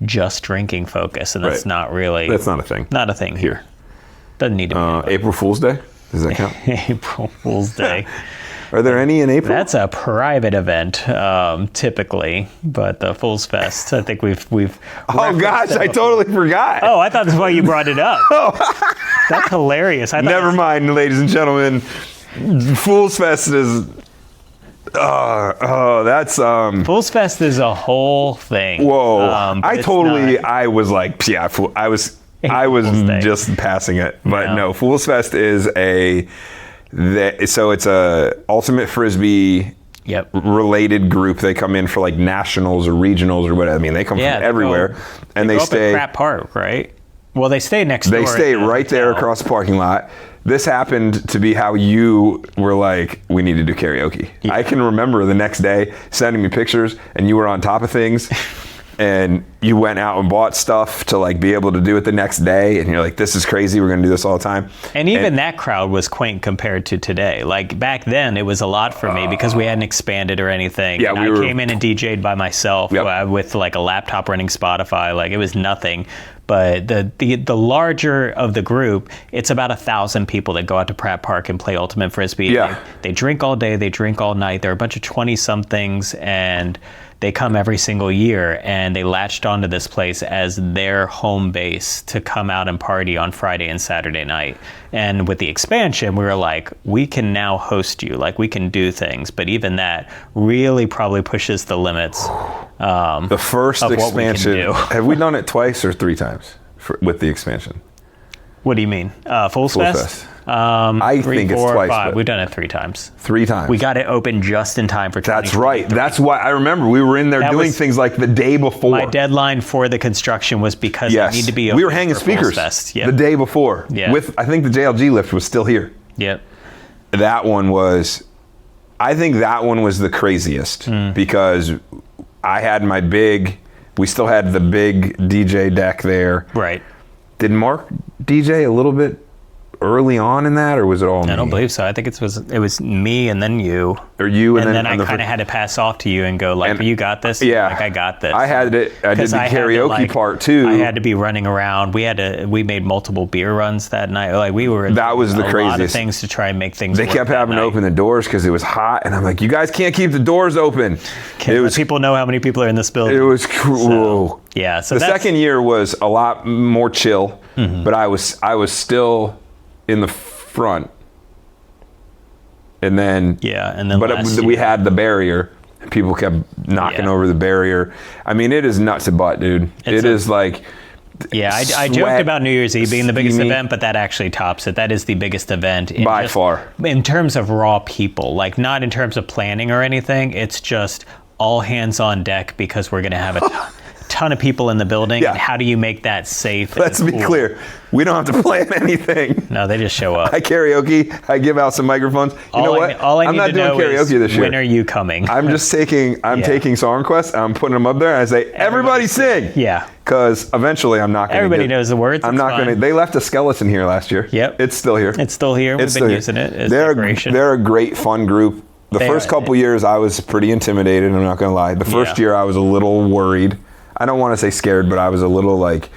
just drinking focus, and that's not really... That's not a thing. Not a thing here. Doesn't need to be. April Fool's Day? Does that count? April Fool's Day. Are there any in April? That's a private event, typically, but the Fool's Fest, I think we've oh gosh, I totally forgot. Oh, I thought that's why you brought it up. That's hilarious. Never mind, ladies and gentlemen. Fool's Fest is... that's... Fool's Fest is a whole thing. Whoa. I was like, I was just passing it. But no, Fool's Fest is so it's a ultimate Frisbee related group. They come in for like nationals or regionals or whatever. I mean, they come from everywhere. And they stay up at Pratt Park, right? Well, they stay next door. They stay right there across the parking lot. This happened to be how you were like, we need to do karaoke. Yeah. I can remember the next day sending me pictures and you were on top of things and you went out and bought stuff to like be able to do it the next day. And you're like, this is crazy. We're going to do this all the time. And even that crowd was quaint compared to today. Like back then it was a lot for me because we hadn't expanded or anything. Yeah, I came in and DJ'd by myself with like a laptop running Spotify. Like it was nothing. But the larger of the group, it's about 1,000 people that go out to Pratt Park and play Ultimate Frisbee. Yeah. They drink all day, they drink all night. They're a bunch of 20-somethings, and they come every single year, and they latched onto this place as their home base to come out and party on Friday and Saturday night. And with the expansion, we were like, we can now host you. Like, we can do things. But even that really probably pushes the limits. The first expansion, have we done it twice or 3 times with the expansion? What do you mean? Fool's Fest? I think it's twice. Five. We've done it 3 times. 3 times. We got it open just in time for 2023. That's right. That's why I remember we were in there doing things like the day before. My deadline for the construction was because I need to be open. We were hanging speakers the day before. Yeah. With, I think the JLG lift was still here. Yep. That one was, I think that one was the craziest because I had we still had the big DJ deck there. Right. Did Mark DJ a little bit early on in that, or was it all me? I don't believe so. I think it was me and then you. Or you and then I kind of had to pass off to you and go like, you got this? Yeah. Like, I got this. I did the karaoke part too. I had to be running around. We made multiple beer runs that night. Like that was the craziest. A lot of things to try and make things They kept having to open the doors because it was hot. And I'm like, you guys can't keep the doors open. People know how many people are in this building. It was cool. So the second year was a lot more chill, but I was still in the front, and then but we had the barrier. People kept knocking over the barrier. I mean, it is nuts and butt, dude. It is like I joked about New Year's Eve being the biggest event, but that actually tops it. That is the biggest event by far in terms of raw people, like not in terms of planning or anything. It's just all hands on deck because we're going to have a ton of people in the building. Yeah. And how do you make that safe? Let's be clear. We don't have to plan anything. No, they just show up. I karaoke. I give out some microphones. You know what? I'm not doing karaoke this year. When are you coming? I'm just taking song requests. I'm putting them up there. And I say, everybody sing. Yeah. Because eventually I'm not going to. Everybody knows the words. I'm not going to. They left a skeleton here last year. Yep. It's still here. We've been using it as decoration. They're a great, fun group. The first couple years I was pretty intimidated. I'm not going to lie. The first year I was a little worried. I don't want to say scared, but I was a little like,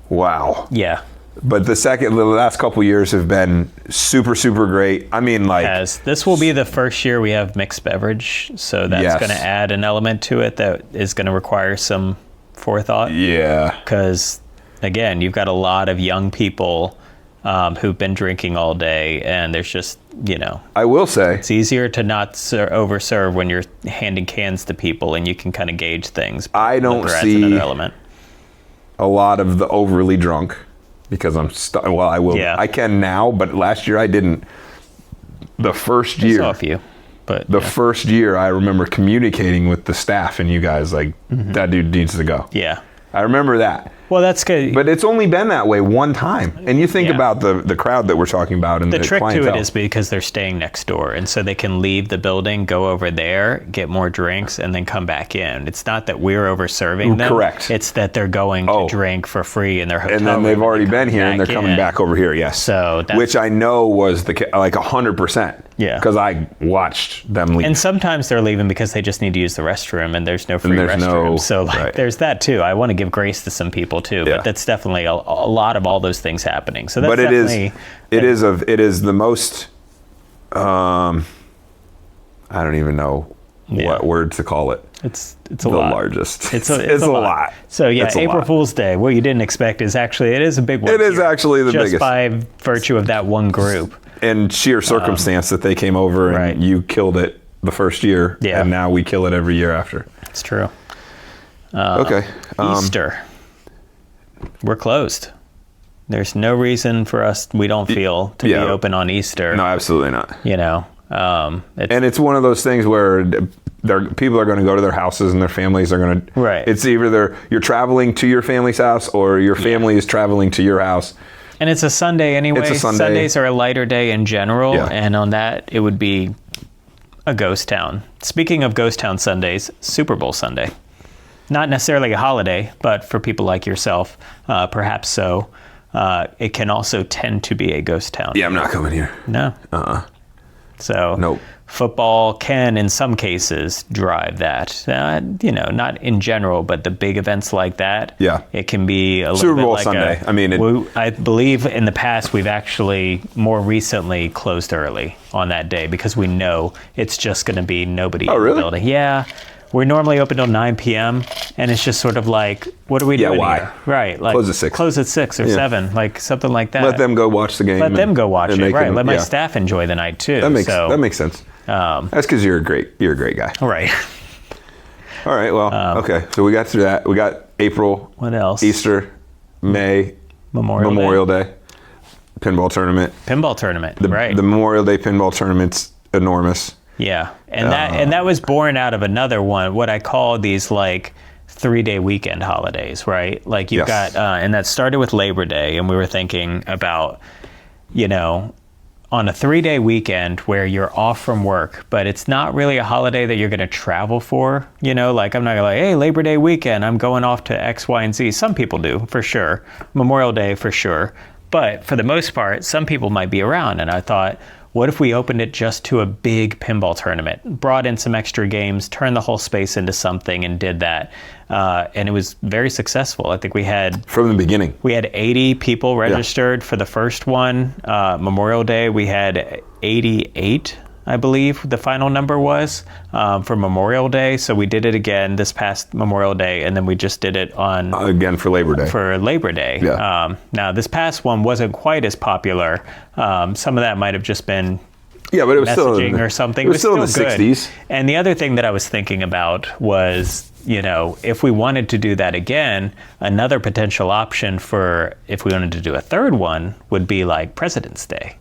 wow. Yeah. But the last couple years have been super, super great. I mean, like... This will be the first year we have mixed beverage, so that's going to add an element to it that is going to require some forethought. Yeah. Because, again, you've got a lot of young people who've been drinking all day, and there's just, I will say... It's easier to not overserve when you're handing cans to people, and you can kind of gauge things. I don't see another element. A lot of the overly drunk, because I will. Yeah. I can now, but last year I didn't. The first year... I saw a few. But the first year, I remember communicating with the staff and you guys, like, that dude needs to go. Yeah. I remember that. Well, that's good. But it's only been that way one time. And you think about the crowd that we're talking about and the trick clientele. to it is because they're staying next door. And so they can leave the building, go over there, get more drinks, and then come back in. It's not that we're over-serving them. Correct. It's that they're going to drink for free in their hotel room. And then they've already been here and they're coming back over here, yes. So which I know was like 100%. Yeah. Because I watched them leave. And sometimes they're leaving because they just need to use the restroom and there's no free restroom. So there's that too. I want to give grace to some people too, but that's definitely a lot of all those things happening. So that's definitely... It is the most, I don't even know what word to call it. It's a lot. The largest. It's a lot. So April Fool's Day, what you didn't expect is actually, it is a big one. It is actually the biggest. Just by virtue of that one group. And sheer circumstance that they came over and you killed it the first year, and now we kill it every year after. It's true. Okay. Easter. We're closed. There's no reason for us, we don't feel, to be open on Easter. No, absolutely not. And it's one of those things where people are going to go to their houses and their families are going to... Right. It's either you're traveling to your family's house or your family is traveling to your house. And it's a Sunday anyway. It's a Sunday. Sundays are a lighter day in general, and on that, it would be a ghost town. Speaking of ghost town Sundays, Super Bowl Sunday. Not necessarily a holiday, but for people like yourself, perhaps so. It can also tend to be a ghost town. Yeah, I'm not coming here. No. So nope. Football can, in some cases, drive that. Not in general, but the big events like that. Yeah. It can be a little Super bit Bowl like Sunday. I believe in the past we've actually more recently closed early on that day because we know it's just going to be nobody in the building. Yeah. We're normally open till 9 p.m. and it's just sort of like, what are we doing here? Right. Like, close at 6. Close at 6 or 7, like something like that. Let them go watch the game. Let them go watch it, right. Let my staff enjoy the night too. That makes sense. That's because you're a great guy. Right. All right, well, okay. So we got through that. We got April. What else? Easter, May. Memorial Day. pinball tournament. Right. The Memorial Day pinball tournament's enormous. Yeah, and that was born out of another one, what I call these like 3-day weekend holidays, right? Like you've got, and that started with Labor Day, and we were thinking about, on a 3-day weekend where you're off from work, but it's not really a holiday that you're going to travel for, like I'm not going to like, hey, Labor Day weekend, I'm going off to X, Y, and Z. Some people do, for sure. Memorial Day, for sure. But for the most part, some people might be around. And I thought, what if we opened it just to a big pinball tournament, brought in some extra games, turned the whole space into something and did that. And it was very successful. I think we had... From the beginning. We had 80 people registered for the first one. Memorial Day, we had 88, I believe the final number was, for Memorial Day. So we did it again this past Memorial Day, and then we just did it on... again for Labor Day. Yeah. Now, this past one wasn't quite as popular. Some of that might have just been but it was messaging or something. It was still in the good. 60s. And the other thing that I was thinking about was, if we wanted to do that again, another potential option for if we wanted to do a third one would be like President's Day.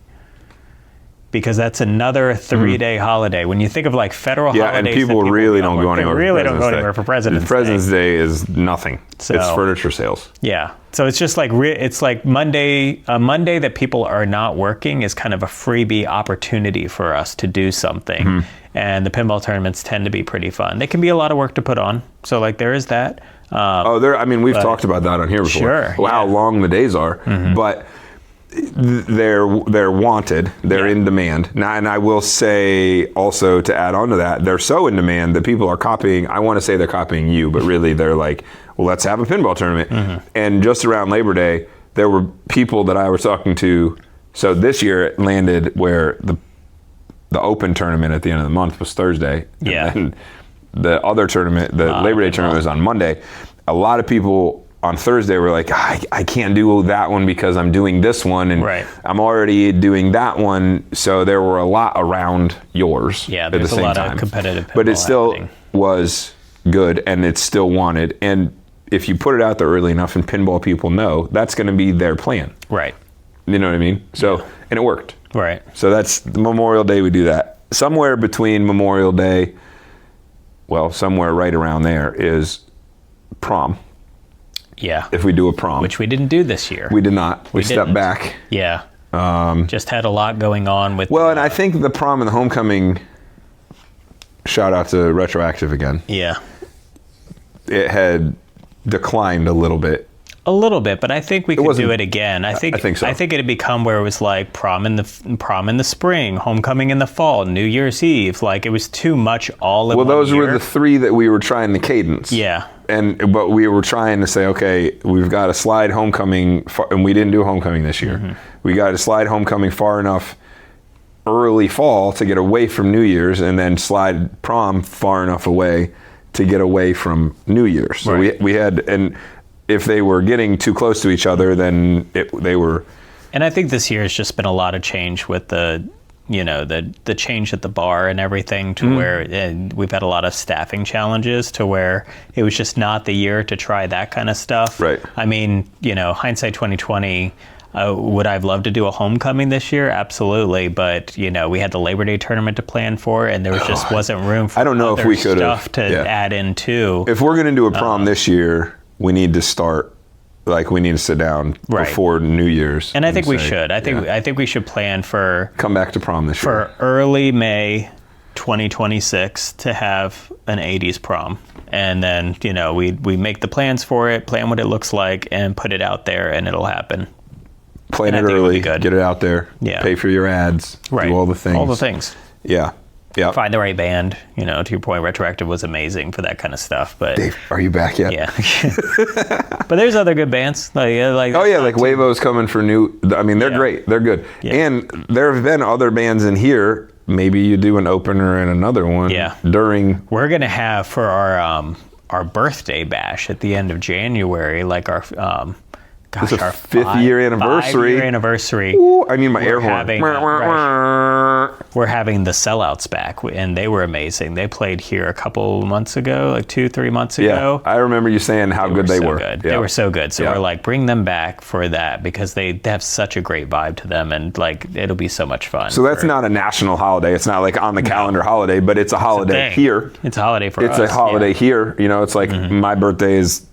Because that's another 3-day holiday. When you think of like federal holidays, and people really don't go anywhere. Really don't go anywhere for President's Day. President's Day is nothing. So, it's furniture sales. Yeah. So it's just like it's like Monday. A Monday that people are not working is kind of a freebie opportunity for us to do something. And the pinball tournaments tend to be pretty fun. They can be a lot of work to put on. So like there is that. We've talked about that on here before. Sure. How long the days are, but. They're wanted. They're in demand. Now, and I will say also to add on to that, they're so in demand that people are copying. I want to say they're copying you, but really they're like, well, let's have a pinball tournament. And just around Labor Day, there were people that I was talking to. So this year it landed where the open tournament at the end of the month was Thursday. Yeah. And the other tournament, the Labor Day tournament, was on Monday. A lot of people on Thursday were like, I can't do that one because I'm doing this one, and I'm already doing that one. So there were a lot around yours at the same time. There's a lot of competitive pinball but it still happening. Was good, and it's still wanted. And if you put it out there early enough and pinball people know, that's going to be their plan. Right. You know what I mean? So, and it worked. Right. So that's Memorial Day, we do that. Somewhere between Memorial Day, well, somewhere right around there is prom. Yeah. If we do a prom. Which we didn't do this year. We did not. We stepped back. Yeah. Just had a lot going on with... Well, and I think the prom and the homecoming, shout out to Retroactive again. Yeah. It had declined a little bit. A little bit, but I think we could do it again. I think so. I think it had become where it was like prom in the spring, homecoming in the fall, New Year's Eve. Like it was too much all in one year. Well, those were the three that we were trying to cadence. Yeah. But we were trying to say, okay, we've got to slide homecoming, and we didn't do homecoming this year. We got to slide homecoming far enough early fall to get away from New Year's, and then slide prom far enough away to get away from New Year's. So we had, and if they were getting too close to each other, then they were. And I think this year has just been a lot of change with the change at the bar and everything to where we've had a lot of staffing challenges to where it was just not the year to try that kind of stuff. Right. I mean, hindsight 2020, would I have loved to do a homecoming this year? Absolutely. But, we had the Labor Day tournament to plan for, and there just wasn't room for I don't know if we could stuff to add in too. If we're going to do a prom this year, we need to start. Like we need to sit down before New Year's, and I think we should. I think we should plan for come back to prom this year for early May 2026 to have an 80s prom, and then we make the plans for it, plan what it looks like, and put it out there, and it'll happen. Plan it early, get it out there. Yeah. Pay for your ads. Do all the things. All the things. Yeah. Yeah. Find the right band. To your point, Retroactive was amazing for that kind of stuff. But Dave, are you back yet? Yeah. But there's other good bands. Like Wavo's coming for new. I mean, they're great. They're good. Yeah. And there have been other bands in here. Maybe you do an opener and another one. Yeah. We're gonna have for our birthday bash at the end of January, like our it's our 5th year anniversary. 5-year anniversary. Ooh, I need my air horn. we're having the Sellouts back, and they were amazing. They played here a couple months ago, like 2-3 months ago. I remember you saying how good they were. Good. They were so good. So we're like, bring them back for that, because they have such a great vibe to them, and like it'll be so much fun. So that's not a national holiday. It's not like on the calendar holiday, but it's a holiday here. It's a holiday for us. It's a holiday here. You know, it's like my birthday is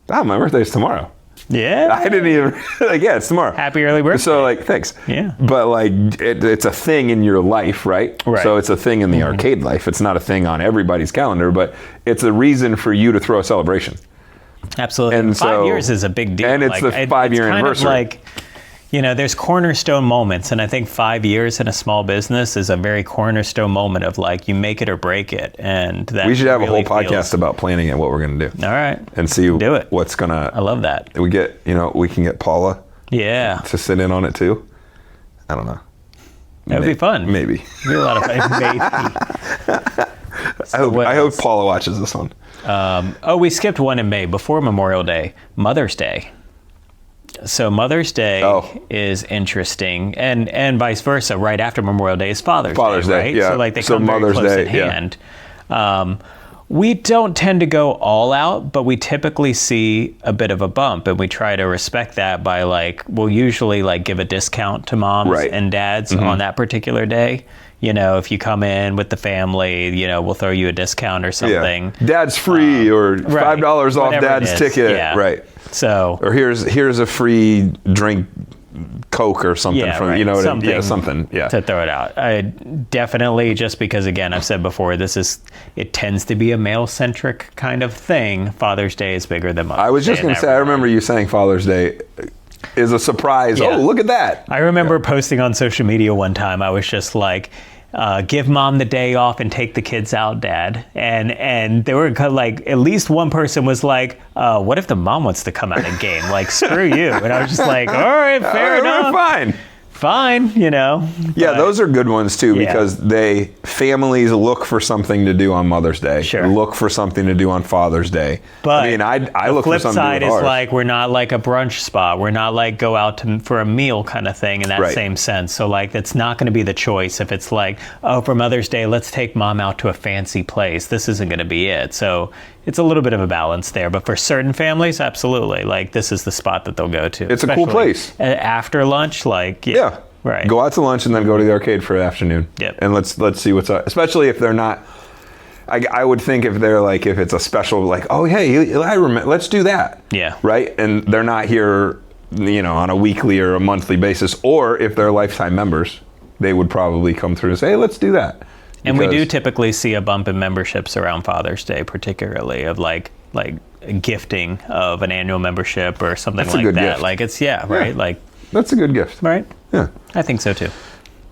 tomorrow. Yeah. I didn't even, like, it's tomorrow. Happy early birthday. So, like, thanks. Yeah. But, like, it's a thing in your life, right? So it's a thing in the arcade life. It's not a thing on everybody's calendar, but it's a reason for you to throw a celebration. Absolutely. And 5 years is a big deal. And it's the 5-year anniversary. Like, you know, there's cornerstone moments, and I think 5 years in a small business is a very cornerstone moment of like, you make it or break it. And that we should have a whole podcast about planning and what we're going to do. All right. And see what's going to... I love that. We can get Paula to sit in on it too. I don't know. That would be fun. Maybe. It'd be a lot of fun. Maybe. I hope Paula watches this one. We skipped one in May before Memorial Day, Mother's Day. So Mother's Day is interesting, and vice versa. Right after Memorial Day is Father's Day, right? Yeah. So like they come very close at hand. We don't tend to go all out, but we typically see a bit of a bump, and we try to respect that by like, we'll usually like give a discount to moms and dads on that particular day. You know, if you come in with the family, you know, we'll throw you a discount or something. Yeah. Dad's free, or $5 off Dad's ticket. Yeah. Right. So, or here's a free drink, Coke or something from, you know, something to throw it out. I definitely, just because again, I've said before, it tends to be a male centric kind of thing. Father's Day is bigger than Mother's Day. I was just going to say, I remember you saying Father's Day is a surprise. Yeah. Oh, look at that. I remember posting on social media one time, I was just like, give mom the day off and take the kids out, Dad. And there were like, at least one person was like, what if the mom wants to come out and game? Like, screw you. And I was just like, all right, fair enough. Fine, you know. Yeah, those are good ones too, because families look for something to do on Mother's Day. Sure. Look for something to do on Father's Day. But I mean, I look for something to do. The flip side is like, we're not like a brunch spot. We're not like go out for a meal kind of thing in that same sense. So like, that's not going to be the choice. If it's like, oh, for Mother's Day, let's take mom out to a fancy place. This isn't going to be it. So it's a little bit of a balance there. But for certain families, absolutely. Like, this is the spot that they'll go to. It's a cool place. After lunch, like, yeah. Right. Go out to lunch and then go to the arcade for the afternoon. Yep. And let's see what's up. Especially if they're not, I would think if they're like, if it's a special, like, oh, hey, I remember, let's do that. Yeah. Right? And they're not here, you know, on a weekly or a monthly basis. Or if they're lifetime members, they would probably come through and say, hey, let's do that. And we do typically see a bump in memberships around Father's Day, particularly of like gifting of an annual membership or something like that. Gift. Like it's, right? Like, that's a good gift. Right? Yeah. I think so too.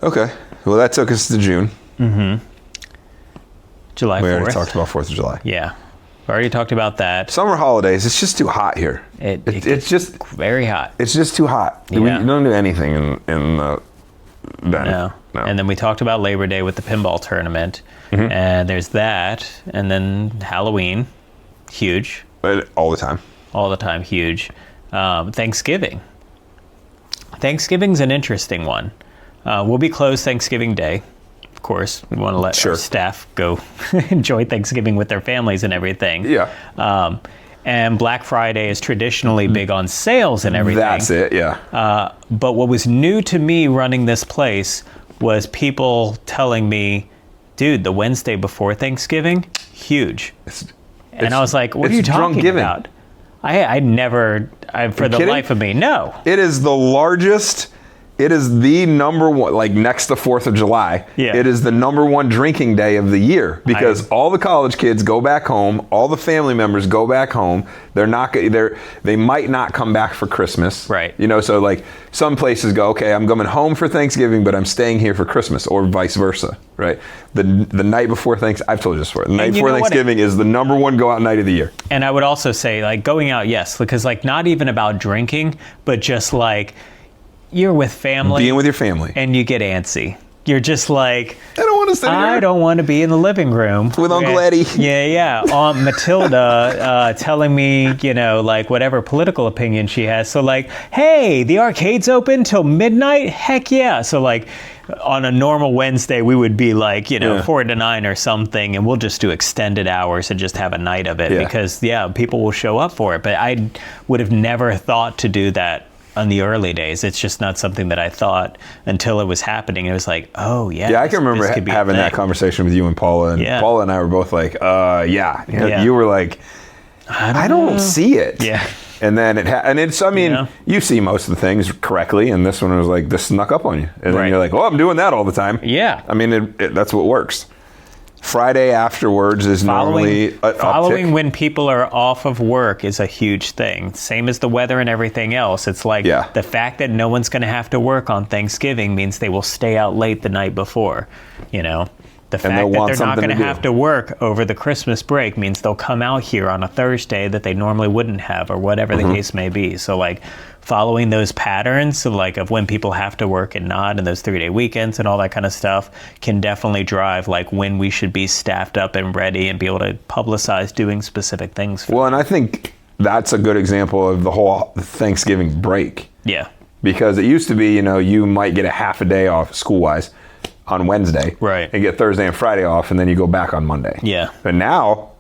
Okay. Well, that took us to June. Mm-hmm. July 4th. We already talked about 4th of July. Yeah. We already talked about that. Summer holidays, it's just too hot here. It's just very hot. It's just too hot. Yeah. We don't do anything in the... No. And then we talked about Labor Day with the pinball tournament. Mm-hmm. And there's that. And then Halloween. Huge. All the time. All the time. Huge. Thanksgiving. Thanksgiving's an interesting one. We'll be closed Thanksgiving Day. Of course, we want to let our staff go enjoy Thanksgiving with their families and everything. Yeah. And Black Friday is traditionally big on sales and everything. That's it, yeah. But what was new to me running this place was people telling me, dude, the Wednesday before Thanksgiving, huge. And I was like, what are you talking about? I never, for the life of me, no. It is the largest, it is the number one, like next to 4th of July. Yeah. It is the number one drinking day of the year because all the college kids go back home, all the family members go back home. They might not come back for Christmas. Right. You know, so like some places go, okay, I'm coming home for Thanksgiving, but I'm staying here for Christmas, or vice versa, right? The night before Thanksgiving, I've told you this before, the night before Thanksgiving is the number one go out night of the year. And I would also say like going out, yes, because like not even about drinking, but just like you're with family. Being with your family. And you get antsy. you're just like, I don't want to sit here. I don't want to be in the living room with Uncle Eddie. Yeah. Aunt Matilda telling me, like whatever political opinion she has. So like, hey, the arcade's open till midnight? Heck yeah. So like on a normal Wednesday, we would be like, 4 to 9 or something, and we'll just do extended hours and just have a night of it because people will show up for it. But I would have never thought to do that in the early days. It's just not something that I thought until it was happening. It was like, oh yeah. Yeah, I can remember having that conversation with you and Paula, and Paula and I were both like, You were like, I don't see it. Yeah. And then you see most of the things correctly, and this one was like, this snuck up on you. And then you're like, I'm doing that all the time. Yeah. I mean, that's what works. Friday afterwards is normally following when people are off of work is a huge thing. Same as the weather and everything else. It's like the fact that no one's going to have to work on Thanksgiving means they will stay out late the night before. The fact that they're not going to have to work over the Christmas break means they'll come out here on a Thursday that they normally wouldn't have, or whatever the case may be. So like following those patterns of when people have to work and not, and those 3-day weekends and all that kind of stuff can definitely drive like when we should be staffed up and ready and be able to publicize doing specific things. Well, and I think that's a good example of the whole Thanksgiving break. Yeah. Because it used to be, you might get a half a day off school-wise on Wednesday. Right. And get Thursday and Friday off, and then you go back on Monday. Yeah. But now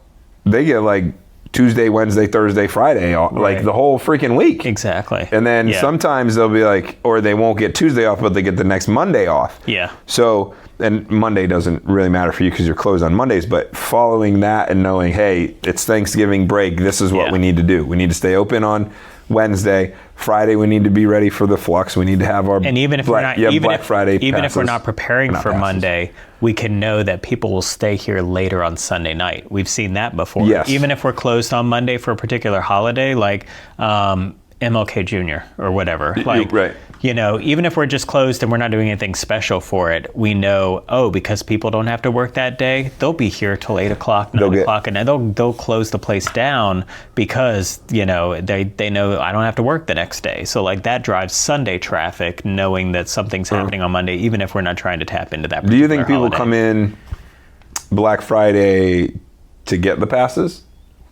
they get like Tuesday, Wednesday, Thursday, Friday, like the whole freaking week. Exactly. And then sometimes they'll be like, or they won't get Tuesday off, but they get the next Monday off. Yeah. So, and Monday doesn't really matter for you because you're closed on Mondays, but following that and knowing, hey, it's Thanksgiving break, this is what we need to do. We need to stay open on Wednesday. Friday we need to be ready for the flux. We need to have our and even if Black Friday if we're not preparing for Monday, we can know that people will stay here later on Sunday night. We've seen that before. Yes. Even if we're closed on Monday for a particular holiday, like MLK Jr. or whatever. Like, right. Even if we're just closed and we're not doing anything special for it, we know, because people don't have to work that day, they'll be here till 8 o'clock, 9 o'clock, and they'll close the place down because, they know I don't have to work the next day. So like that drives Sunday traffic, knowing that something's happening on Monday, even if we're not trying to tap into that particular Do you think people holiday. come in Black Friday to get the passes?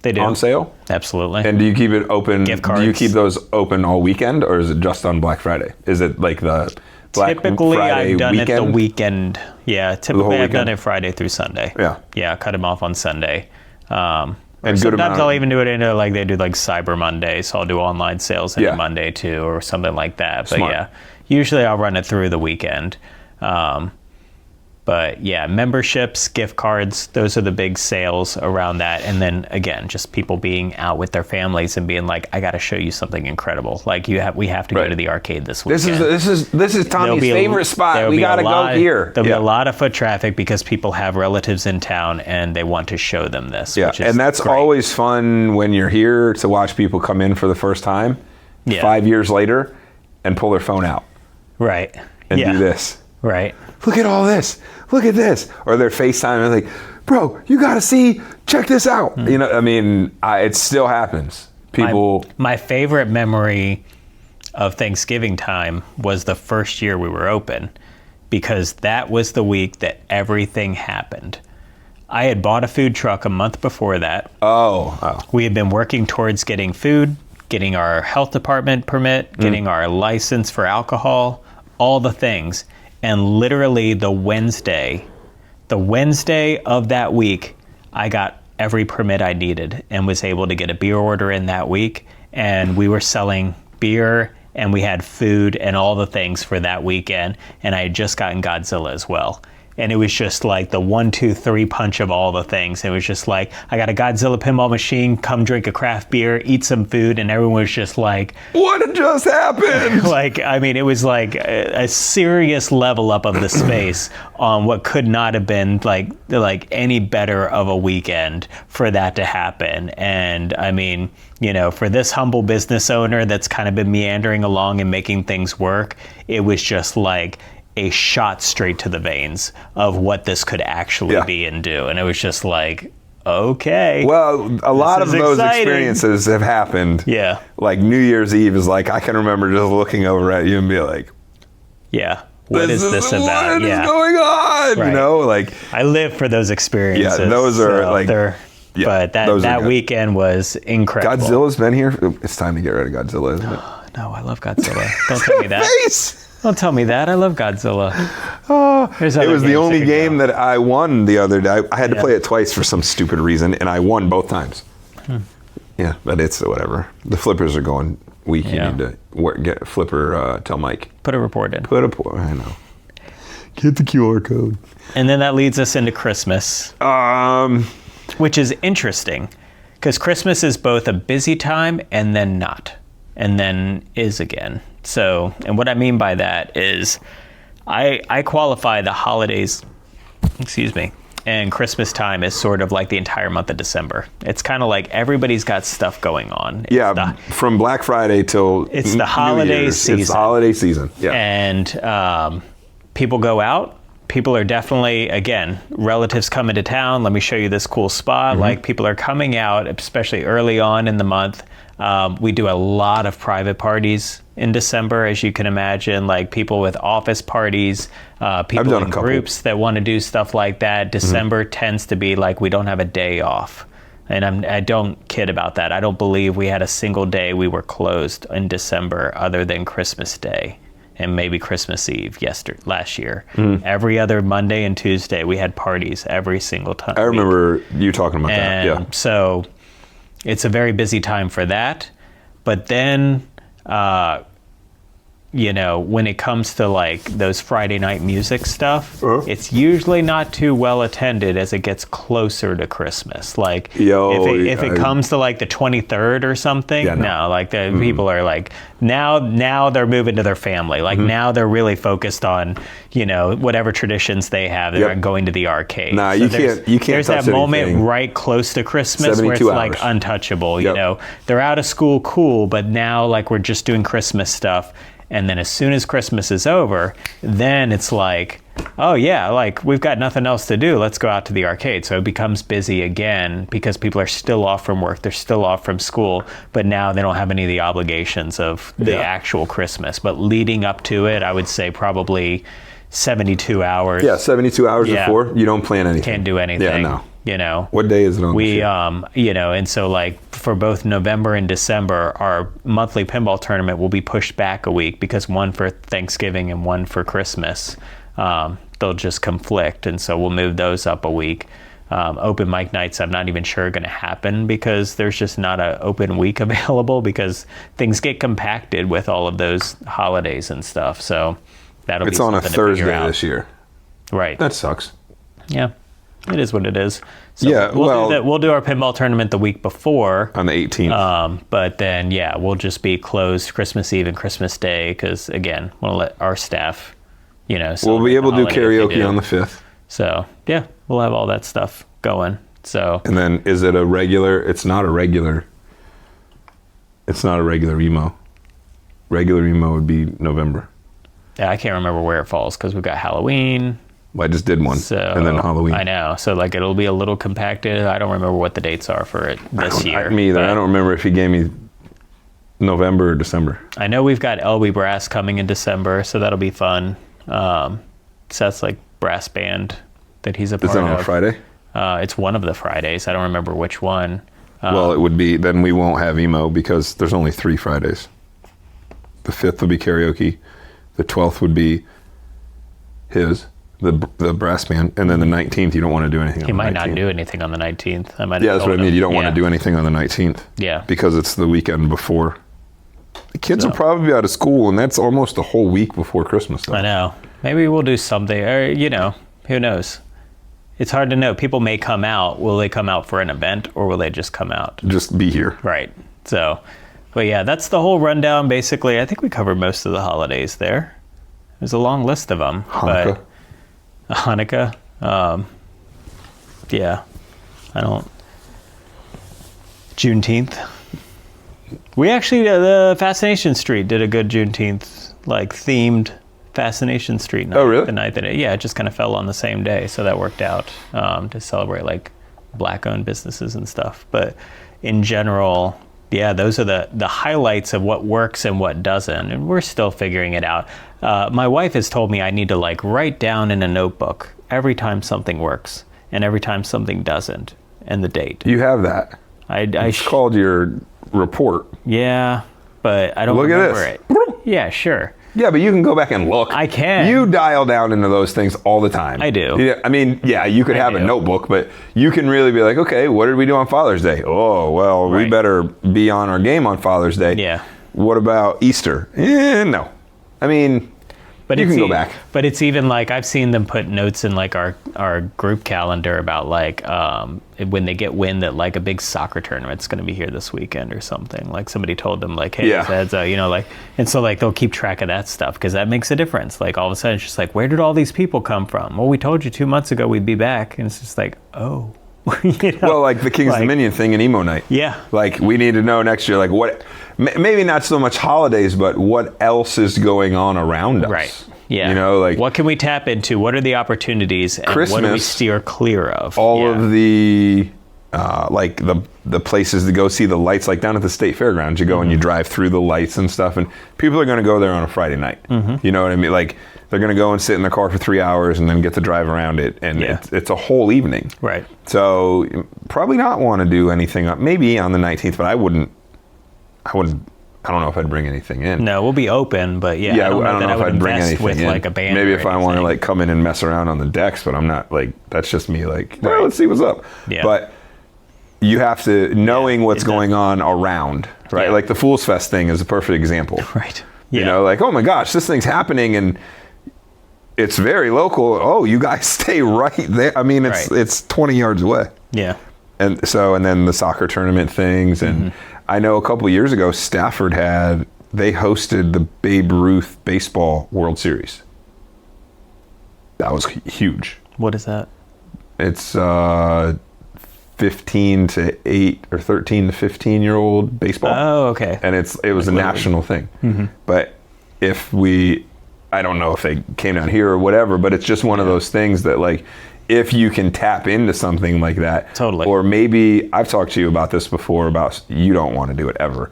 They do. On sale? Absolutely. And do you keep it open? Gift cards. Do you keep those open all weekend, or is it just on Black Friday? Is it like the Black typically, Friday I've done weekend? it the weekend. Yeah, typically I've done it Friday through Sunday. Yeah. Yeah, cut them off on Sunday. And sometimes I'll even do it into like they do like Cyber Monday, so I'll do online sales on Monday too, or something like that. But Smart. usually I'll run it through the weekend. But yeah, memberships, gift cards, those are the big sales around that. And then again, just people being out with their families and being like, I got to show you something incredible. Like we have to go to the arcade this weekend. This is Tommy's favorite spot. We got to go here. There'll be a lot of foot traffic because people have relatives in town and they want to show them this. Yeah, which is and that's great. always fun when you're here to watch people come in for the first time 5 years later and pull their phone out. Right. And do this. Right. Look at all this. Look at this. Or they're FaceTime and like, bro, you got to see, check this out. It still happens. People. My favorite memory of Thanksgiving time was the first year we were open, because that was the week that everything happened. I had bought a food truck a month before that. Oh. We had been working towards getting food, getting our health department permit, getting our license for alcohol, all the things. And literally the Wednesday of that week, I got every permit I needed and was able to get a beer order in that week. And we were selling beer and we had food and all the things for that weekend. And I had just gotten Godzilla as well. And it was just like the 1, 2, 3 punch of all the things. It was just like, I got a Godzilla pinball machine, come drink a craft beer, eat some food, and everyone was just like, what just happened? It was like a serious level up of the space on what could not have been like any better of a weekend for that to happen. And for this humble business owner that's kind of been meandering along and making things work, it was just like a shot straight to the veins of what this could actually be and do. And it was just like, okay. Well, a lot of those exciting. Experiences have happened. Yeah. Like New Year's Eve is like, I can remember just looking over at you and be like, yeah. what is this about? What is going on? Right. You know, like I live for those experiences. Yeah, those are but that weekend was incredible. Godzilla's been here. It's time to get rid of Godzilla, isn't it? No, I love Godzilla. Don't tell me that. Face! Don't tell me that. I love Godzilla. It was the only game that I won the other day. I had to play it twice for some stupid reason, and I won both times. Yeah, but it's whatever. The flippers are going weak. You need to get a flipper. Tell Mike. Put a report in. I know. Get the QR code. And then that leads us into Christmas. Which is interesting, because Christmas is both a busy time and then not, and then is again. So, and what I mean by that is I qualify the holidays, and Christmas time is sort of like the entire month of December. It's kind of like everybody's got stuff going on. From Black Friday till it's the holiday season. It's the holiday season. Yeah. And people go out. People are definitely, again, relatives come into town. Let me show you this cool spot. Like, people are coming out, especially early on in the month. We do a lot of private parties in December, as you can imagine, like people with office parties, people in groups that want to do stuff like that. December tends to be like we don't have a day off. And I don't kid about that. I don't believe we had a single day we were closed in December other than Christmas Day. And maybe Christmas Eve last year. Every other Monday and Tuesday, we had parties every single time. I remember you talking about that. Yeah. So it's a very busy time for that. But then, when it comes to like those Friday night music stuff, it's usually not too well attended as it gets closer to Christmas. Like if it comes to like the 23rd or something, people are like, now they're moving to their family. Like now they're really focused on, whatever traditions they have. They're not going to the arcade. Nah, you can't There's touch that moment anything. right close to Christmas where it's like untouchable, They're out of school, cool, but now like we're just doing Christmas stuff. And then as soon as Christmas is over, then it's like, oh yeah, like we've got nothing else to do. Let's go out to the arcade. So it becomes busy again because people are still off from work. They're still off from school, but now they don't have any of the obligations of the actual Christmas. But leading up to it, I would say probably 72 hours. Yeah, 72 hours before. You don't plan anything. Can't do anything. Yeah, no. What day is it on? And so like for both November and December, our monthly pinball tournament will be pushed back a week because one for Thanksgiving and one for Christmas. They'll just conflict, and so we'll move those up a week. Open mic nights, I'm not even sure going to happen because there's just not an open week available because things get compacted with all of those holidays and stuff. So that'll be something to figure out. It's on a Thursday this year. Right. That sucks. Yeah. It is what it is. So we'll do our pinball tournament the week before. On the 18th. But then, we'll just be closed Christmas Eve and Christmas Day because, again, we'll let our staff, we'll be able to do karaoke on the 5th. So, we'll have all that stuff going. So. And then is it a regular? It's not a regular emo. Regular emo would be November. Yeah, I can't remember where it falls because we've got Halloween. Well, I just did one, and then Halloween. I know. So, like, it'll be a little compacted. I don't remember what the dates are for it this year. Me either. I don't remember if he gave me November or December. I know we've got LB Brass coming in December, so that'll be fun. So that's, like, brass band that he's a part of. Is that on a Friday? It's one of the Fridays. I don't remember which one. Well, it would be, then we won't have emo because there's only 3 Fridays. The 5th would be karaoke. The 12th would be his. The brass band, and then the 19th, you don't want to do anything on the 19th. He might not do anything on the 19th. That's what I mean. You don't want to do anything on the 19th. Yeah. Because it's the weekend before. The kids will probably be out of school, and that's almost a whole week before Christmas. Though. I know. Maybe we'll do something, or, who knows? It's hard to know. People may come out. Will they come out for an event, or will they just come out? Just be here. Right. So, but yeah, that's the whole rundown, basically. I think we covered most of the holidays there. There's a long list of them. Hanukkah. Hanukkah. Juneteenth. We actually, the Fascination Street did a good Juneteenth, like, themed Fascination Street night. Oh, really? The night that it just kind of fell on the same day, so that worked out to celebrate, like, black-owned businesses and stuff. But in general, Yeah, those are the highlights of what works and what doesn't, and we're still figuring it out. My wife has told me I need to like write down in a notebook every time something works and every time something doesn't, and the date. You have that. It's called your report. Yeah, but I don't remember it. Yeah, sure. Yeah, but you can go back and look. I can. You dial down into those things all the time. I do. Yeah, I mean, yeah, you could have a notebook, but you can really be like, okay, what did we do on Father's Day? Oh, well, we better be on our game on Father's Day. Yeah. What about Easter? No. I mean, but you can go back. But it's even like I've seen them put notes in like our group calendar about like when they get wind that like a big soccer tournament's going to be here this weekend or something. Like somebody told them like, hey, you know, like, and so like they'll keep track of that stuff because that makes a difference. Like all of a sudden it's just like, where did all these people come from? Well, we told you 2 months ago we'd be back, and it's just like, oh. You know? Well, like the King's Dominion thing in Emo Night. Yeah. Like we need to know next year, like what, maybe not so much holidays, but what else is going on around us. Right. Yeah. You know, like what can we tap into? What are the opportunities? And Christmas, what do we steer clear of? All of the like the places to go see the lights, like down at the state fairgrounds, you go and you drive through the lights and stuff, and people are going to go there on a Friday night. You know what I mean? Like they're going to go and sit in their car for 3 hours and then get to drive around it, and it's a whole evening. Right. So probably not want to do anything maybe on the 19th, but I don't know if I'd bring anything in. No, we'll be open, but I don't know if I'd bring anything with in. Like a band. Maybe if I want to like come in and mess around on the decks, but I'm not like, that's just me like, well, let's see what's up. Yeah. But you have to, knowing what's going on around, right? Like the Fools Fest thing is a perfect example. Right. You know, like, oh my gosh, this thing's happening and it's very local. Oh, you guys stay right there. I mean, it's 20 yards away. Yeah. And then the soccer tournament things, and I know a couple of years ago, Stafford they hosted the Babe Ruth Baseball World Series. That was huge. What is that? It's 15 to 8 or 13 to 15-year-old baseball. Oh, okay. And it was like a national thing. But I don't know if they came down here or whatever, but it's just one of those things that like, if you can tap into something like that. Totally. Or maybe, I've talked to you about this before, about you don't want to do it ever,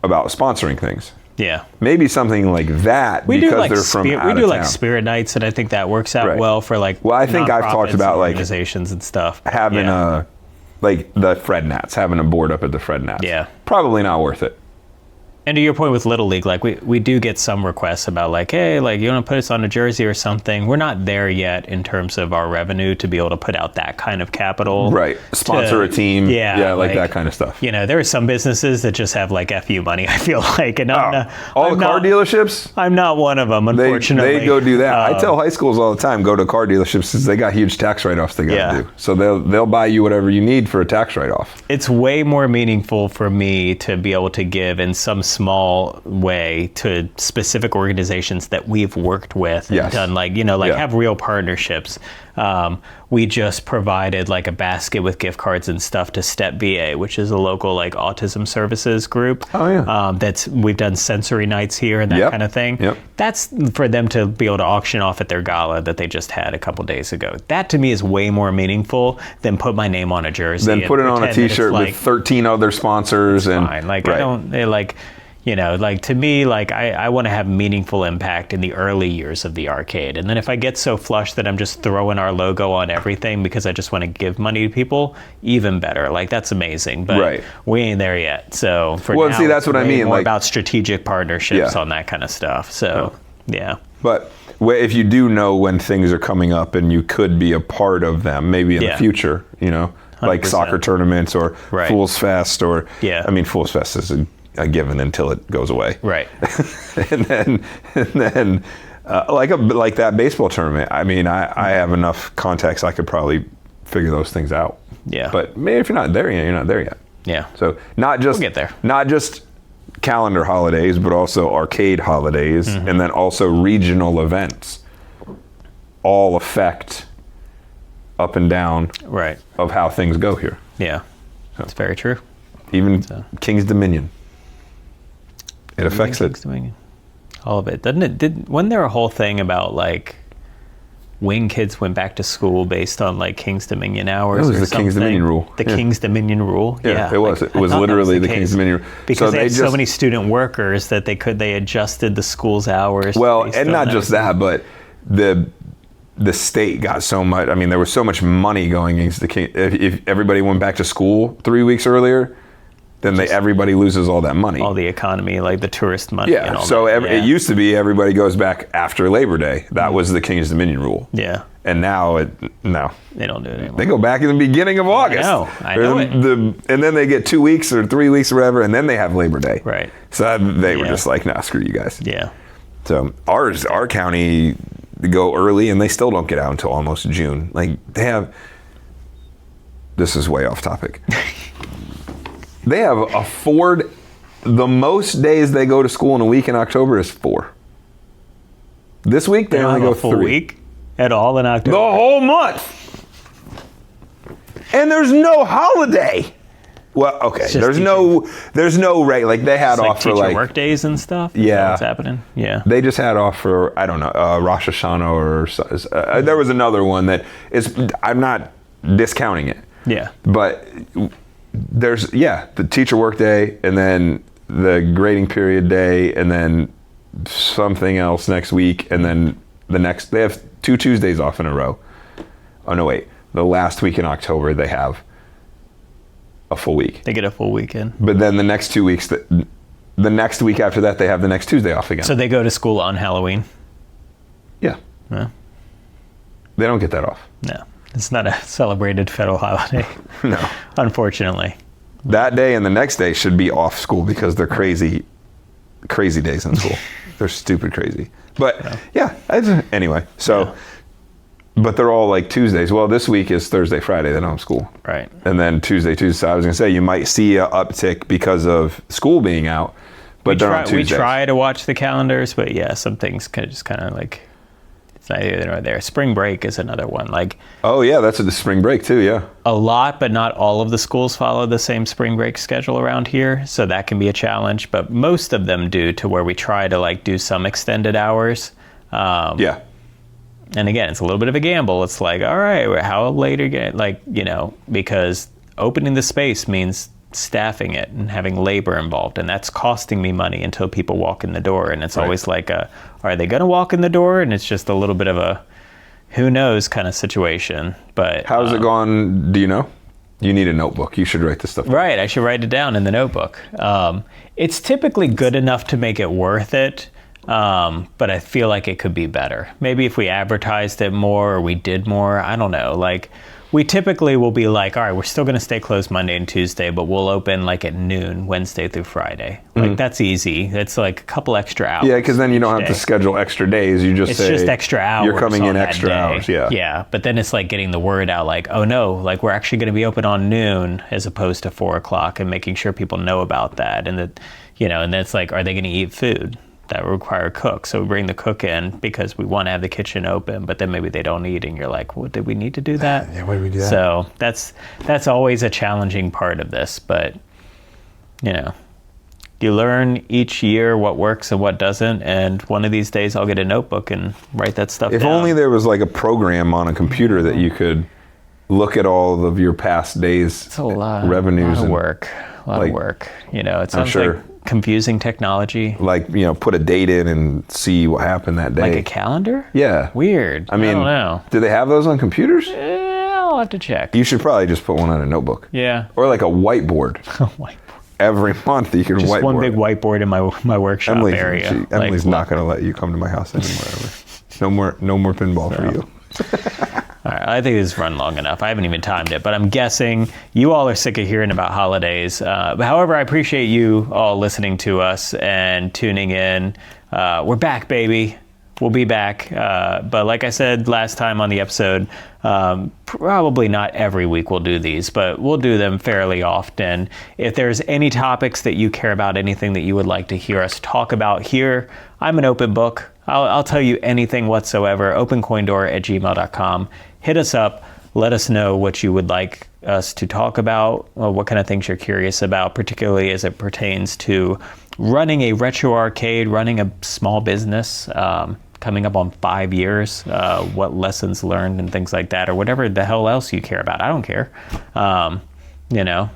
about sponsoring things. Yeah. Maybe something like that because they're from out of town. We do like spirit nights, and I think that works out well for like I think I've talked about like organizations and stuff. Having like the Fred Nats, having a board up at the Fred Nats. Yeah. Probably not worth it. And to your point with Little League, like we do get some requests about like, hey, like you want to put us on a jersey or something. We're not there yet in terms of our revenue to be able to put out that kind of capital. Right. Sponsor a team. Yeah. Like that kind of stuff. You know, there are some businesses that just have like FU money, I feel like. And all the car dealerships? I'm not one of them, unfortunately. They go do that. I tell high schools all the time, go to car dealerships because they got huge tax write-offs they got to do. So they'll buy you whatever you need for a tax write-off. It's way more meaningful for me to be able to give in some small way to specific organizations that we've worked with and done like, you know, like have real partnerships. We just provided like a basket with gift cards and stuff to Step VA, which is a local like autism services group. Oh yeah. We've done sensory nights here and that kind of thing. Yep. That's for them to be able to auction off at their gala that they just had a couple days ago. That to me is way more meaningful than put my name on a jersey. Then put it on a t-shirt with 13 other sponsors. And fine. Like I don't like, you know, like to me, like I want to have meaningful impact in the early years of the arcade. And then if I get so flush that I'm just throwing our logo on everything because I just want to give money to people, even better. Like that's amazing, but we ain't there yet. So for now, see, that's what I mean. More like, about strategic partnerships on that kind of stuff. So But if you do know when things are coming up and you could be a part of them, maybe in the future, you know, 100%. Like soccer tournaments or Fools Fest or, I mean, Fools Fest is a given until it goes away. Right. and then like that baseball tournament. I mean, I have enough contacts. I could probably figure those things out. Yeah. But maybe if you're not there yet, you're not there yet. Yeah. So we'll get there. Not just calendar holidays, but also arcade holidays, and then also regional events all affect up and down of how things go here. Yeah. That's very true. Even King's Dominion. It affects it. All of it. Wasn't there a whole thing about like wing kids went back to school based on like King's Dominion hours. It was the King's Dominion rule. The King's Dominion rule. Yeah, it was. It was literally the King's Dominion rule. Because they had so many student workers that they adjusted the school's hours. Well, and not just that, but the state got so much. I mean, there was so much money going against the King. If everybody went back to school 3 weeks earlier, then everybody loses all that money. All the economy, like the tourist money. Yeah, and all so that. It used to be everybody goes back after Labor Day. That was the King's Dominion rule. Yeah. And now, no. They don't do it anymore. They go back in the beginning of August. I know it. And then they get 2 weeks or 3 weeks or whatever, and then they have Labor Day. Right. So they were just like, nah, screw you guys. Yeah. So our county, go early, and they still don't get out until almost June. Like, they have, this is way off topic. They have the most days they go to school in a week in October is 4. This week they only go 3. Full week at all in October. The whole month. And there's no holiday. Well, okay. There's no rate. Like they had off for like work days and stuff. Yeah, what's happening? Yeah. They just had off for, I don't know, Rosh Hashanah or there was another one that is. I'm not discounting it. Yeah. But there's the teacher work day, and then the grading period day, and then something else next week, and then they have 2 Tuesdays off in a row. Oh no, wait. The last week in October they have a full week. They get a full weekend. But then the next 2 weeks, the next week after that, they have the next Tuesday off again. So they go to school on Halloween? Yeah. No. They don't get that off. No. It's not a celebrated federal holiday. No. Unfortunately. That day and the next day should be off school because they're crazy days in school. They're stupid crazy. But anyway, so... Yeah. But they're all like Tuesdays. Well, this week is Thursday, Friday. They don't have school. Right. And then Tuesday. So I was going to say, you might see an uptick because of school being out, but they're on Tuesdays. We try to watch the calendars, but yeah, some things just kind of like, it's neither here nor there. Spring break is another one. Like, oh yeah, that's the spring break too, yeah. A lot, but not all of the schools follow the same spring break schedule around here, so that can be a challenge. But most of them do, to where we try to like do some extended hours. Yeah. And again, it's a little bit of a gamble. It's like, all right, how late are you getting? Like, because opening the space means staffing it and having labor involved. And that's costing me money until people walk in the door. And it's always like, are they going to walk in the door? And it's just a little bit of a who knows kind of situation. But how's it gone? Do you know? You need a notebook. You should write this stuff. Right. I should write it down in the notebook. It's typically good enough to make it worth it. But I feel like it could be better. Maybe if we advertised it more or we did more, I don't know. Like, we typically will be like, all right, we're still going to stay closed Monday and Tuesday, but we'll open like at noon, Wednesday through Friday. Like, that's easy. It's like a couple extra hours. Yeah, because then you don't have to schedule extra days. You just say, it's just extra hours. You're coming in extra hours, yeah. Yeah, but then it's like getting the word out, like, oh no, like we're actually going to be open on noon as opposed to 4 o'clock, and making sure people know about that. And that, and then it's like, are they going to eat food? That would require a cook. So we bring the cook in because we want to have the kitchen open, but then maybe they don't eat, and you're like, well, did we need to do that? Yeah, why did we do that? So that's always a challenging part of this, but you learn each year what works and what doesn't, and one of these days I'll get a notebook and write that stuff down. If only there was like a program on a computer that you could look at all of your past days' it's a lot, revenues. A lot of work. It sounds like confusing technology. Like, put a date in and see what happened that day. Like a calendar? Yeah. Weird. I mean, don't know. Do they have those on computers? I'll have to check. You should probably just put one on a notebook. Yeah. Or like a whiteboard. A whiteboard. Every month you can just whiteboard. one big whiteboard in my workshop area. Emily's not going to let you come to my house anymore. No more pinball for you. All right, I think this has run long enough. I haven't even timed it, but I'm guessing you all are sick of hearing about holidays. However, I appreciate you all listening to us and tuning in. We're back, baby. We'll be back. But like I said last time on the episode, probably not every week we'll do these, but we'll do them fairly often. If there's any topics that you care about, anything that you would like to hear us talk about here, I'm an open book. I'll tell you anything whatsoever. opencoindoor@gmail.com. Hit us up. Let us know what you would like us to talk about, or what kind of things you're curious about, particularly as it pertains to running a retro arcade, running a small business. coming up on 5 years, what lessons learned and things like that, or whatever the hell else you care about. I don't care.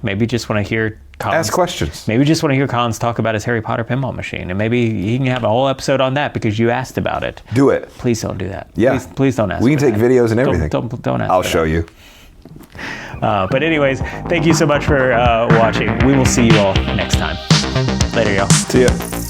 Maybe just want to hear Collins, ask questions. Maybe just want to hear Collins talk about his Harry Potter pinball machine, and maybe he can have a whole episode on that because you asked about it. Do it. Please don't do that. Yeah. Please don't ask. We can take videos and everything. Don't ask. I'll show you. But anyways, thank you so much for watching. We will see you all next time. Later, y'all. See ya.